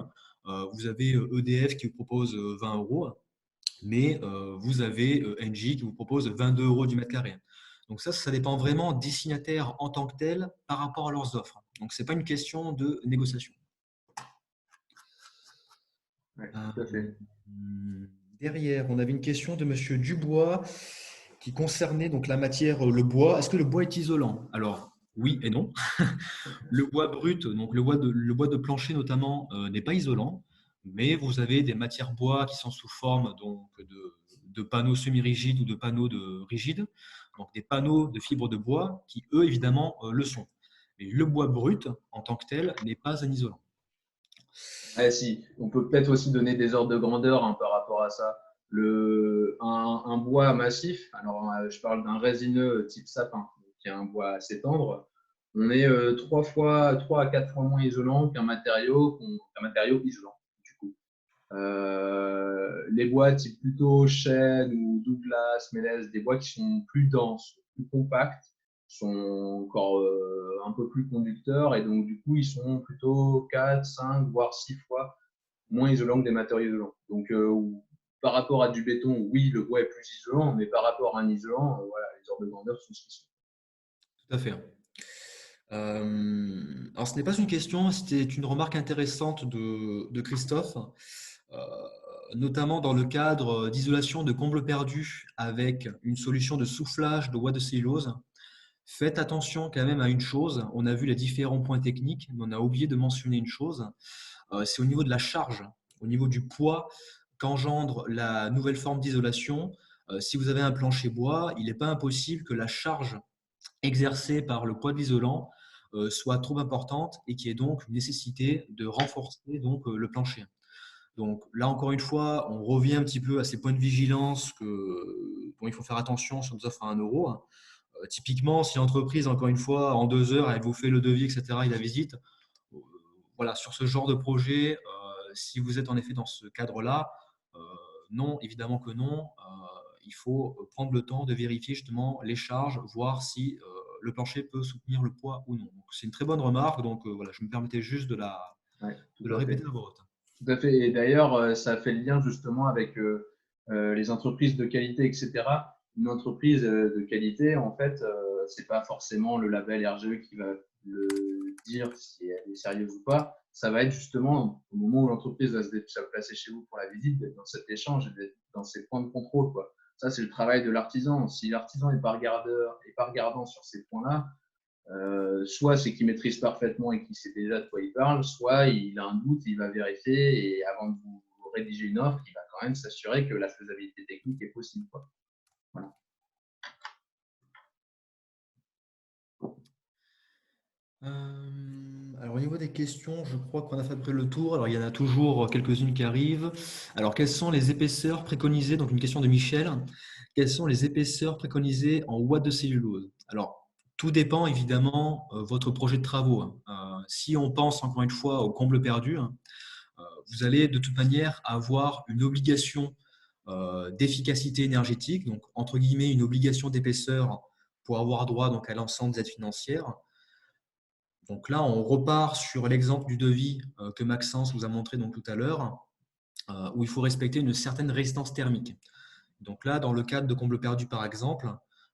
Vous avez EDF qui vous propose 20 euros, mais vous avez Engie qui vous propose 22 euros du mètre carré. Donc ça dépend vraiment des signataires en tant que tels par rapport à leurs offres. Donc, ce n'est pas une question de négociation. Ouais, tout à fait. Derrière, on avait une question de Monsieur Dubois qui concernait donc la matière, le bois. Est-ce que le bois est isolant? Alors, oui et non. Le bois brut, donc le bois de plancher notamment, n'est pas isolant, mais vous avez des matières bois qui sont sous forme donc, de panneaux semi-rigides ou de panneaux rigides, donc des panneaux de fibres de bois qui, eux, évidemment, le sont. Mais le bois brut, en tant que tel, n'est pas un isolant. Ah, si, on peut peut-être aussi donner des ordres de grandeur par rapport à ça. Un bois massif, alors je parle d'un résineux type sapin, qui est un bois assez tendre, on est 3 à 4 fois moins isolant qu'un matériau isolant. Du coup. Les bois type plutôt chêne ou Douglas, mélèze, des bois qui sont plus denses, plus compacts, sont encore un peu plus conducteurs et donc du coup ils sont plutôt 4, 5, voire 6 fois moins isolants que des matériaux isolants. Donc par rapport à du béton, oui, le bois est plus isolant, mais par rapport à un isolant, voilà, les ordres de grandeur sont ce qu'ils sont. Tout à fait. Alors, ce n'est pas une question, c'était une remarque intéressante de Christophe, euh, notamment dans le cadre d'isolation de combles perdus avec une solution de soufflage de bois de cellulose. Faites attention quand même à une chose, on a vu les différents points techniques, mais on a oublié de mentionner une chose, c'est au niveau de la charge, au niveau du poids qu'engendre la nouvelle forme d'isolation. Si vous avez un plancher bois, il n'est pas impossible que la charge exercée par le poids de l'isolant soit trop importante et qu'il y ait donc une nécessité de renforcer donc, le plancher. Donc là, encore une fois, on revient un petit peu à ces points de vigilance dont il faut faire attention si on nous offre à 1 euro. Typiquement, si l'entreprise, encore une fois, en 2 heures, elle vous fait le devis, etc., et la visite, voilà, sur ce genre de projet, si vous êtes en effet dans ce cadre-là, non, évidemment que non. Il faut prendre le temps de vérifier justement les charges, voir si le plancher peut soutenir le poids ou non. C'est une très bonne remarque, donc voilà, je me permettais juste de Ouais, de tout la à répéter fait. à voix haute. Tout à fait. Et d'ailleurs, ça fait le lien justement avec les entreprises de qualité, etc. Une entreprise de qualité, en fait, c'est pas forcément le label RGE qui va le dire si elle est sérieuse ou pas. Ça va être justement au moment où l'entreprise va se placer chez vous pour la visite, d'être dans cet échange, d'être dans ces points de contrôle, quoi. Ça, c'est le travail de l'artisan. Si l'artisan n'est pas regardant sur ces points-là, soit c'est qu'il maîtrise parfaitement et qu'il sait déjà de quoi il parle, soit il a un doute, il va vérifier et avant de vous rédiger une offre, il va quand même s'assurer que la faisabilité technique est possible, quoi. Voilà. Alors, au niveau des questions, je crois qu'on a fait à peu près le tour. Alors, il y en a toujours quelques-unes qui arrivent. Alors, quelles sont les épaisseurs préconisées? Donc, une question de Michel. Quelles sont les épaisseurs préconisées en watts de cellulose? Alors, tout dépend évidemment de votre projet de travaux. Si on pense encore une fois au comble perdu, vous allez de toute manière avoir une obligation d'efficacité énergétique, donc entre guillemets une obligation d'épaisseur pour avoir droit donc, à l'ensemble des aides financières. Donc là, on repart sur l'exemple du devis que Maxence vous a montré donc, tout à l'heure, où il faut respecter une certaine résistance thermique. Donc là, dans le cadre de comble perdu par exemple,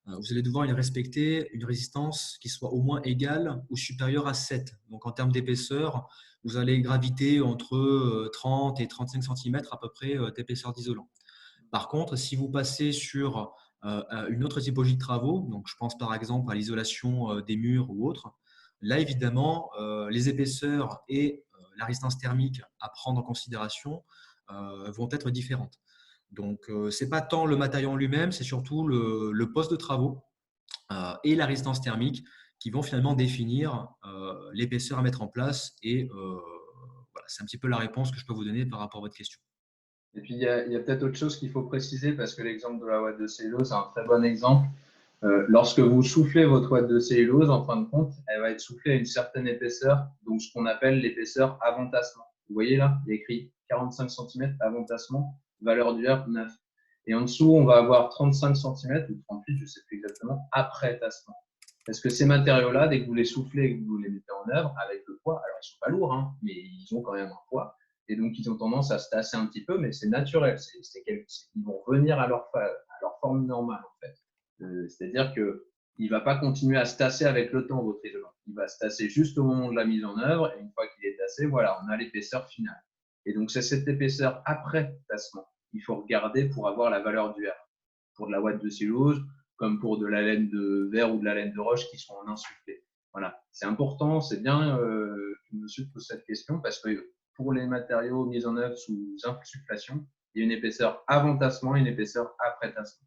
vous allez devoir respecter une résistance qui soit au moins égale ou supérieure à 7. Donc en termes d'épaisseur, vous allez graviter entre 30 et 35 cm à peu près d'épaisseur d'isolant. Par contre, si vous passez sur une autre typologie de travaux, donc je pense par exemple à l'isolation des murs ou autre, là évidemment, les épaisseurs et la résistance thermique à prendre en considération vont être différentes. Donc, ce n'est pas tant le matériau en lui-même, c'est surtout le poste de travaux et la résistance thermique qui vont finalement définir l'épaisseur à mettre en place. Et voilà, c'est un petit peu la réponse que je peux vous donner par rapport à votre question. Et puis, il y a peut-être autre chose qu'il faut préciser parce que l'exemple de la ouate de cellulose, c'est un très bon exemple. Lorsque vous soufflez votre ouate de cellulose, en fin de compte, elle va être soufflée à une certaine épaisseur, donc ce qu'on appelle l'épaisseur avant-tassement. Vous voyez là, il y a écrit 45 cm avant-tassement, valeur du R 9. Et en dessous, on va avoir 35 cm ou 38, je ne sais plus exactement, après tassement. Parce que ces matériaux-là, dès que vous les soufflez et que vous les mettez en œuvre avec le poids, alors ils ne sont pas lourds, hein, mais ils ont quand même un poids. Et donc, ils ont tendance à se tasser un petit peu, mais c'est naturel. Ils vont revenir à leur forme normale, en fait. C'est-à-dire qu'il ne va pas continuer à se tasser avec le temps, votre isolant. Il va se tasser juste au moment de la mise en œuvre, et une fois qu'il est tassé, voilà, on a l'épaisseur finale. Et donc, c'est cette épaisseur après tassement qu'il faut regarder pour avoir la valeur du R. Pour de la ouate de cellulose, comme pour de la laine de verre ou de la laine de roche qui sont en insufflé. Voilà, c'est important, c'est bien que monsieur pose cette question parce que pour les matériaux mis en œuvre sous insufflation, il y a une épaisseur avant tassement et une épaisseur après tassement.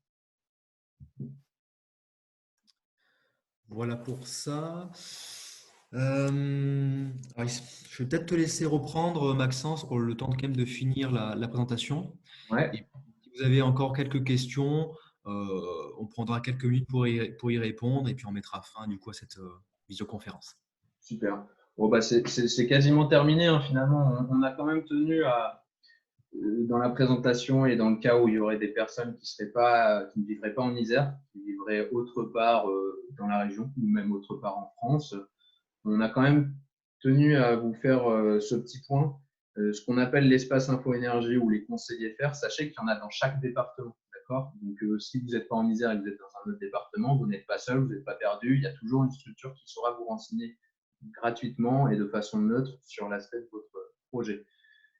Voilà pour ça. Je vais peut-être te laisser reprendre, Maxence, pour le temps quand même de finir la présentation. Ouais, Et si vous avez encore quelques questions, on prendra quelques minutes pour y répondre et puis on mettra fin du coup à cette visioconférence. super. Bon, bah, c'est quasiment terminé, hein, finalement. On a quand même tenu à, dans la présentation et dans le cas où il y aurait des personnes qui ne vivraient pas en Isère, qui vivraient autre part dans la région ou même autre part en France, on a quand même tenu à vous faire ce petit point. Ce qu'on appelle l'espace info-énergie ou les conseillers faire, sachez qu'il y en a dans chaque département. D'accord. Donc, si vous n'êtes pas en Isère et que vous êtes dans un autre département, vous n'êtes pas seul, vous n'êtes pas perdu. Il y a toujours une structure qui saura vous renseigner gratuitement et de façon neutre sur l'aspect de votre projet.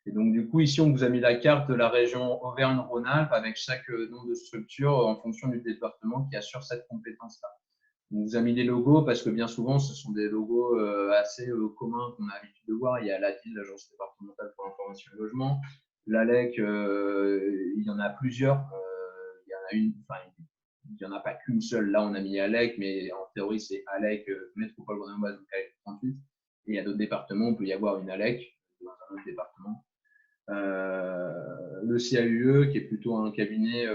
Et donc, du coup, ici, on vous a mis la carte de la région Auvergne-Rhône-Alpes avec chaque nom de structure en fonction du département qui assure cette compétence-là. On vous a mis des logos parce que bien souvent, ce sont des logos assez communs qu'on a l'habitude de voir. Il y a l'ADIL, l'Agence départementale pour l'information et le logement. L'ALEC, il y en a plusieurs. Il y en a une, enfin, il n'y en a pas qu'une seule. Là, on a mis ALEC, mais en théorie, c'est ALEC Métropole Grenobloise, donc ALEC 38. Et il y a d'autres départements, on peut y avoir une ALEC dans un autre département. Le CAUE, qui est plutôt un cabinet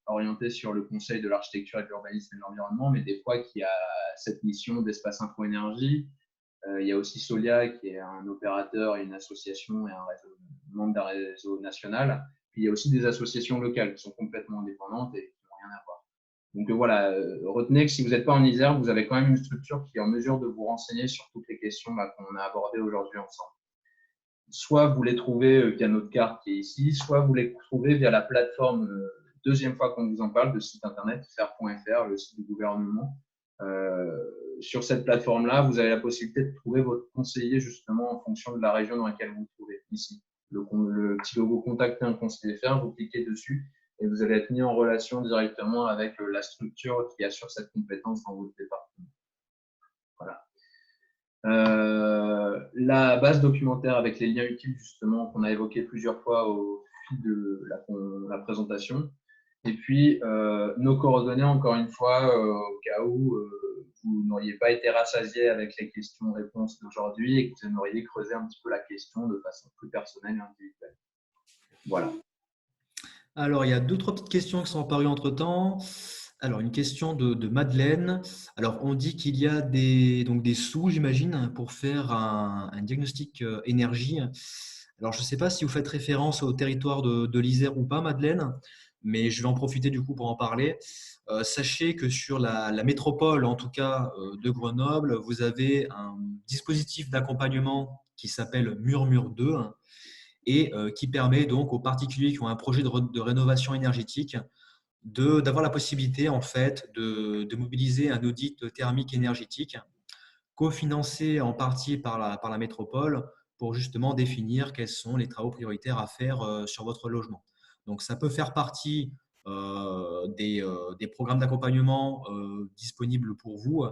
orienté sur le conseil de l'architecture et de l'urbanisme et de l'environnement, mais des fois qui a cette mission d'espace info-énergie. Il y a aussi Solia, qui est un opérateur et une association et un réseau, membre d'un réseau national. Puis il y a aussi des associations locales qui sont complètement indépendantes et qui n'ont rien à voir. Donc voilà, retenez que si vous n'êtes pas en Isère, vous avez quand même une structure qui est en mesure de vous renseigner sur toutes les questions qu'on a abordées aujourd'hui ensemble. Soit vous les trouvez via notre carte qui est ici, soit vous les trouvez via la plateforme, deuxième fois qu'on vous en parle, de site internet faire.fr, le site du gouvernement. Sur cette plateforme-là, vous avez la possibilité de trouver votre conseiller justement en fonction de la région dans laquelle vous vous trouvez. Ici, le petit logo contacter un conseiller faire, vous cliquez dessus et vous allez être mis en relation directement avec la structure qui assure cette compétence dans votre département. Voilà. La base documentaire avec les liens utiles justement qu'on a évoqué plusieurs fois au fil de la présentation. Et puis, nos coordonnées, encore une fois, au cas où vous n'auriez pas été rassasié avec les questions-réponses d'aujourd'hui et que vous aimeriez creuser un petit peu la question de façon plus personnelle et individuelle. Voilà. Alors, il y a deux, trois petites questions qui sont apparues entre-temps. Alors, une question de Madeleine. Alors, on dit qu'il y a donc des sous, j'imagine, pour faire un diagnostic énergie. Alors, je ne sais pas si vous faites référence au territoire de l'Isère ou pas, Madeleine, mais je vais en profiter du coup pour en parler. Sachez que sur la métropole, en tout cas de Grenoble, vous avez un dispositif d'accompagnement qui s'appelle Murmure 2 et qui permet donc aux particuliers qui ont un projet de rénovation énergétique d'avoir la possibilité en fait de mobiliser un audit thermique énergétique cofinancé en partie par la métropole pour justement définir quels sont les travaux prioritaires à faire sur votre logement. Donc ça peut faire partie des programmes d'accompagnement disponibles pour vous.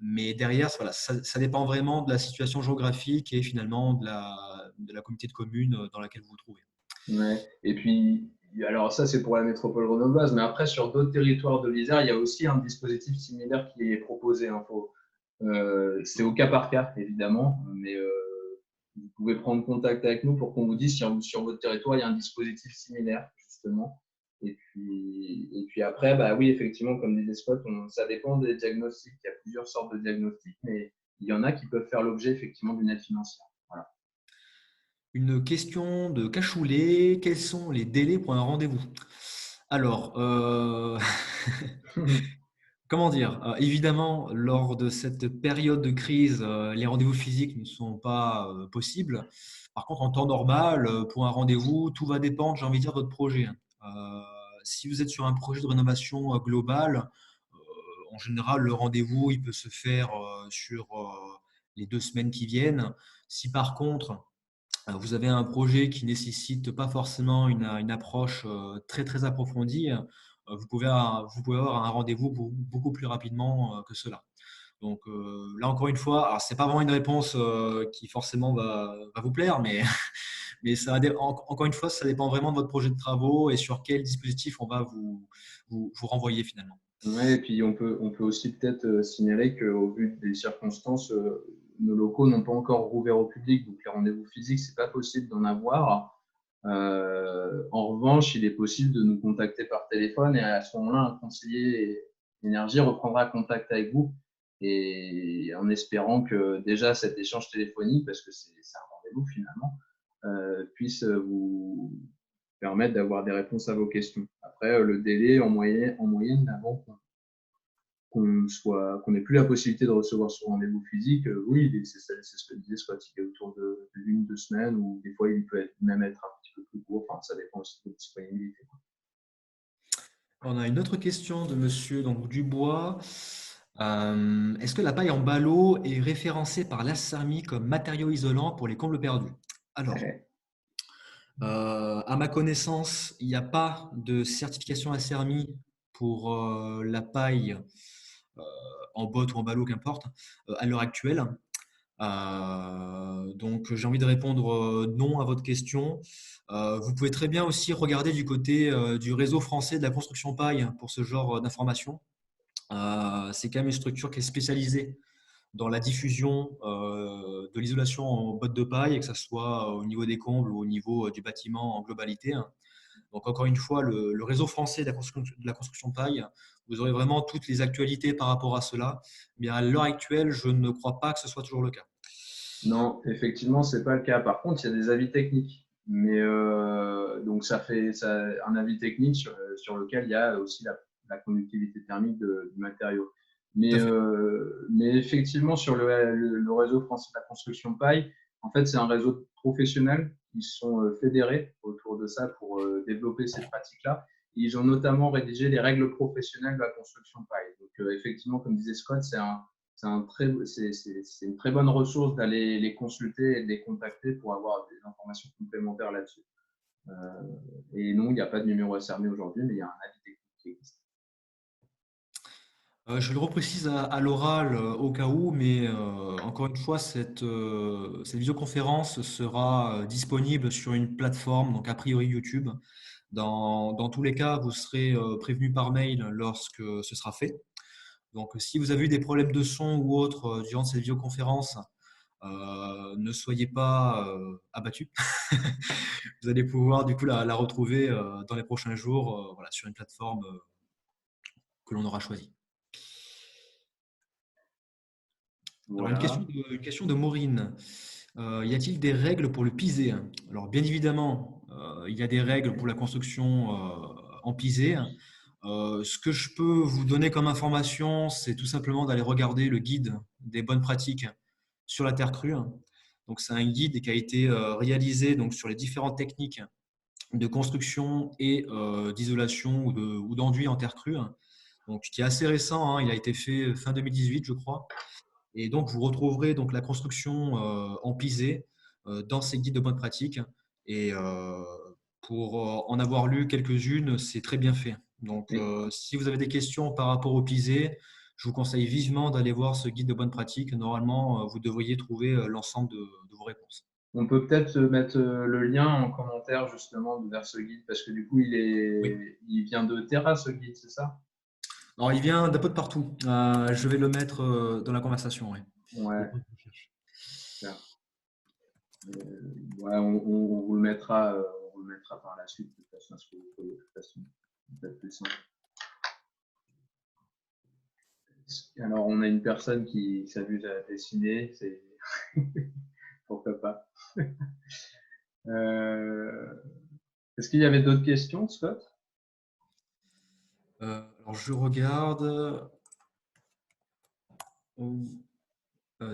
Mais derrière, voilà, ça dépend vraiment de la situation géographique et finalement de la communauté de communes dans laquelle vous vous trouvez. Ouais. Et puis, alors ça, c'est pour la métropole grenobloise, mais après, sur d'autres territoires de l'Isère, il y a aussi un dispositif similaire qui est proposé. C'est au cas par cas, évidemment, mais vous pouvez prendre contact avec nous pour qu'on vous dise si sur votre territoire, il y a un dispositif similaire, justement. Et puis après, bah oui, effectivement, comme disait Scott, ça dépend des diagnostics. Il y a plusieurs sortes de diagnostics, mais il y en a qui peuvent faire l'objet, effectivement, d'une aide financière. Voilà. Une question de Cachoulet. Quels sont les délais pour un rendez-vous? Alors, comment dire? Évidemment, lors de cette période de crise, les rendez-vous physiques ne sont pas possibles. Par contre, en temps normal, pour un rendez-vous, tout va dépendre, j'ai envie de dire, de votre projet. Euh, Si vous êtes sur un projet de rénovation global, euh, en général, le rendez-vous, il peut se faire sur les 2 semaines qui viennent. Si par contre, vous avez un projet qui nécessite pas forcément une approche très très approfondie, vous pouvez avoir un rendez-vous beaucoup plus rapidement que cela. Donc là encore une fois, alors c'est pas vraiment une réponse qui forcément va vous plaire, mais, mais encore une fois, ça dépend vraiment de votre projet de travaux et sur quel dispositif on va vous renvoyer finalement. Ouais, et puis on peut aussi peut-être signaler qu'au vu des circonstances, nos locaux n'ont pas encore rouvert au public, donc les rendez-vous physiques, c'est pas possible d'en avoir. En revanche, il est possible de nous contacter par téléphone et à ce moment-là, un conseiller énergie reprendra contact avec vous et en espérant que déjà cet échange téléphonique, parce que c'est un rendez-vous finalement, puisse vous permettre d'avoir des réponses à vos questions. Après, le délai en moyenne avant qu'on n'ait plus la possibilité de recevoir ce rendez-vous physique, oui, c'est ce que disait Scott, il est autour de 1, 2 semaines, ou des fois il peut même être un petit peu plus court, enfin, ça dépend aussi de la disponibilité. On a une autre question de monsieur donc, Dubois. Est-ce que la paille en ballot est référencée par l'ASSAMI comme matériau isolant pour les combles perdus? Alors, Ouais. à ma connaissance, il n'y a pas de certification ASSAMI pour la paille euh, en botte ou en ballot, qu'importe, à l'heure actuelle. Donc, j'ai envie de répondre non à votre question. Vous pouvez très bien aussi regarder du côté du réseau français de la construction paille pour ce genre d'informations. C'est quand même une structure qui est spécialisée dans la diffusion de l'isolation en botte de paille, que ce soit au niveau des combles ou au niveau du bâtiment en globalité. Donc, encore une fois, le réseau français de la construction paille, vous aurez vraiment toutes les actualités par rapport à cela. Mais à l'heure actuelle, je ne crois pas que ce soit toujours le cas. Non, effectivement, c'est pas le cas. Par contre, il y a des avis techniques. Mais donc, ça fait un avis technique sur lequel il y a aussi la conductivité thermique du matériau. Tout Mais, à fait. mais effectivement, sur le réseau français de la construction paille, en fait, c'est un réseau de professionnels qui sont fédérés autour de ça pour développer ces pratiques-là. Ils ont notamment rédigé les règles professionnelles de la construction paille. Donc, effectivement, comme disait Scott, c'est une très bonne ressource d'aller les consulter et de les contacter pour avoir des informations complémentaires là-dessus. Euh, et non, il n'y a pas de numéro SRM aujourd'hui, mais il y a un avis technique qui existe. Je le reprécise à l'oral au cas où, mais encore une fois, cette visioconférence sera disponible sur une plateforme, donc a priori YouTube. Dans tous les cas, vous serez prévenu par mail lorsque ce sera fait. Donc, si vous avez eu des problèmes de son ou autre durant cette vidéoconférence, ne soyez pas abattus. Vous allez pouvoir du coup la retrouver dans les prochains jours voilà, sur une plateforme que l'on aura choisi. Alors, Voilà. une question de Maureen. Y a-t-il des règles pour le pisé? Alors, bien évidemment, il y a des règles pour la construction en pisé. Ce que je peux vous donner comme information, c'est tout simplement d'aller regarder le guide des bonnes pratiques sur la terre crue. Donc, c'est un guide qui a été réalisé donc, sur les différentes techniques de construction et d'isolation ou d'enduit en terre crue. Donc, qui est assez récent, hein. Il a été fait fin 2018, je crois. Et donc, vous retrouverez donc la construction en pisé dans ces guides de bonne pratique. Et pour en avoir lu quelques-unes, c'est très bien fait. Donc, si vous avez des questions par rapport au pisé, je vous conseille vivement d'aller voir ce guide de bonne pratique. Normalement, vous devriez trouver l'ensemble de vos réponses. On peut peut-être mettre le lien en commentaire justement vers ce guide parce que du coup, Oui. il vient de Terra, ce guide, c'est ça? Alors, il vient d'un peu de partout. Je vais le mettre dans la conversation. Oui. Ouais, super. Ouais, on vous le mettra, par la suite de toute façon, ce que vous pouvez de toute façon, peut-être plus simple. Alors, on a une personne qui s'amuse à dessiner, c'est pourquoi pas. Est-ce qu'il y avait d'autres questions, Scott? Alors, je regarde. Oh,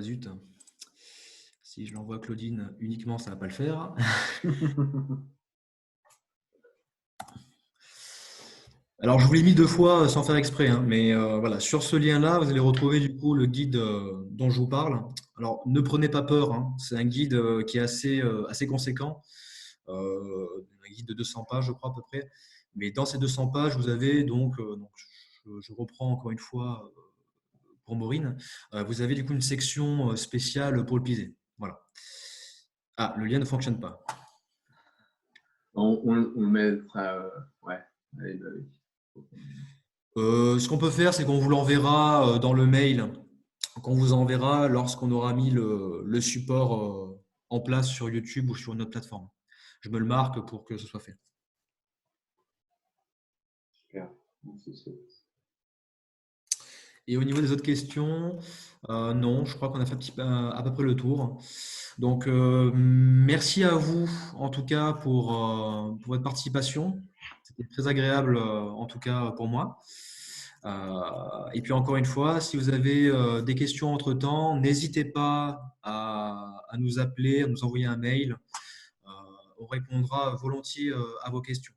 zut. Si je l'envoie à Claudine uniquement, ça ne va pas le faire. Alors, je vous l'ai mis 2 fois sans faire exprès, hein, mais voilà, sur ce lien-là, vous allez retrouver du coup le guide dont je vous parle. Alors, ne prenez pas peur, hein, c'est un guide qui est assez conséquent, un guide de 200 pages, je crois à peu près. Mais dans ces 200 pages, vous avez donc je reprends encore une fois pour Maureen, vous avez du coup une section spéciale pour le pisé. Voilà. Ah, le lien ne fonctionne pas. On le mettra, ouais. Allez, bah oui. Ce qu'on peut faire, c'est qu'on vous l'enverra dans le mail qu'on vous enverra lorsqu'on aura mis le support en place sur YouTube ou sur une autre plateforme. Je me le marque pour que ce soit fait. Super. Merci. Et au niveau des autres questions, non, je crois qu'on a fait à peu près le tour. Donc, merci à vous en tout cas pour votre participation. C'était très agréable en tout cas pour moi. Et puis encore une fois, si vous avez des questions entre-temps, n'hésitez pas à nous appeler, à nous envoyer un mail. On répondra volontiers à vos questions.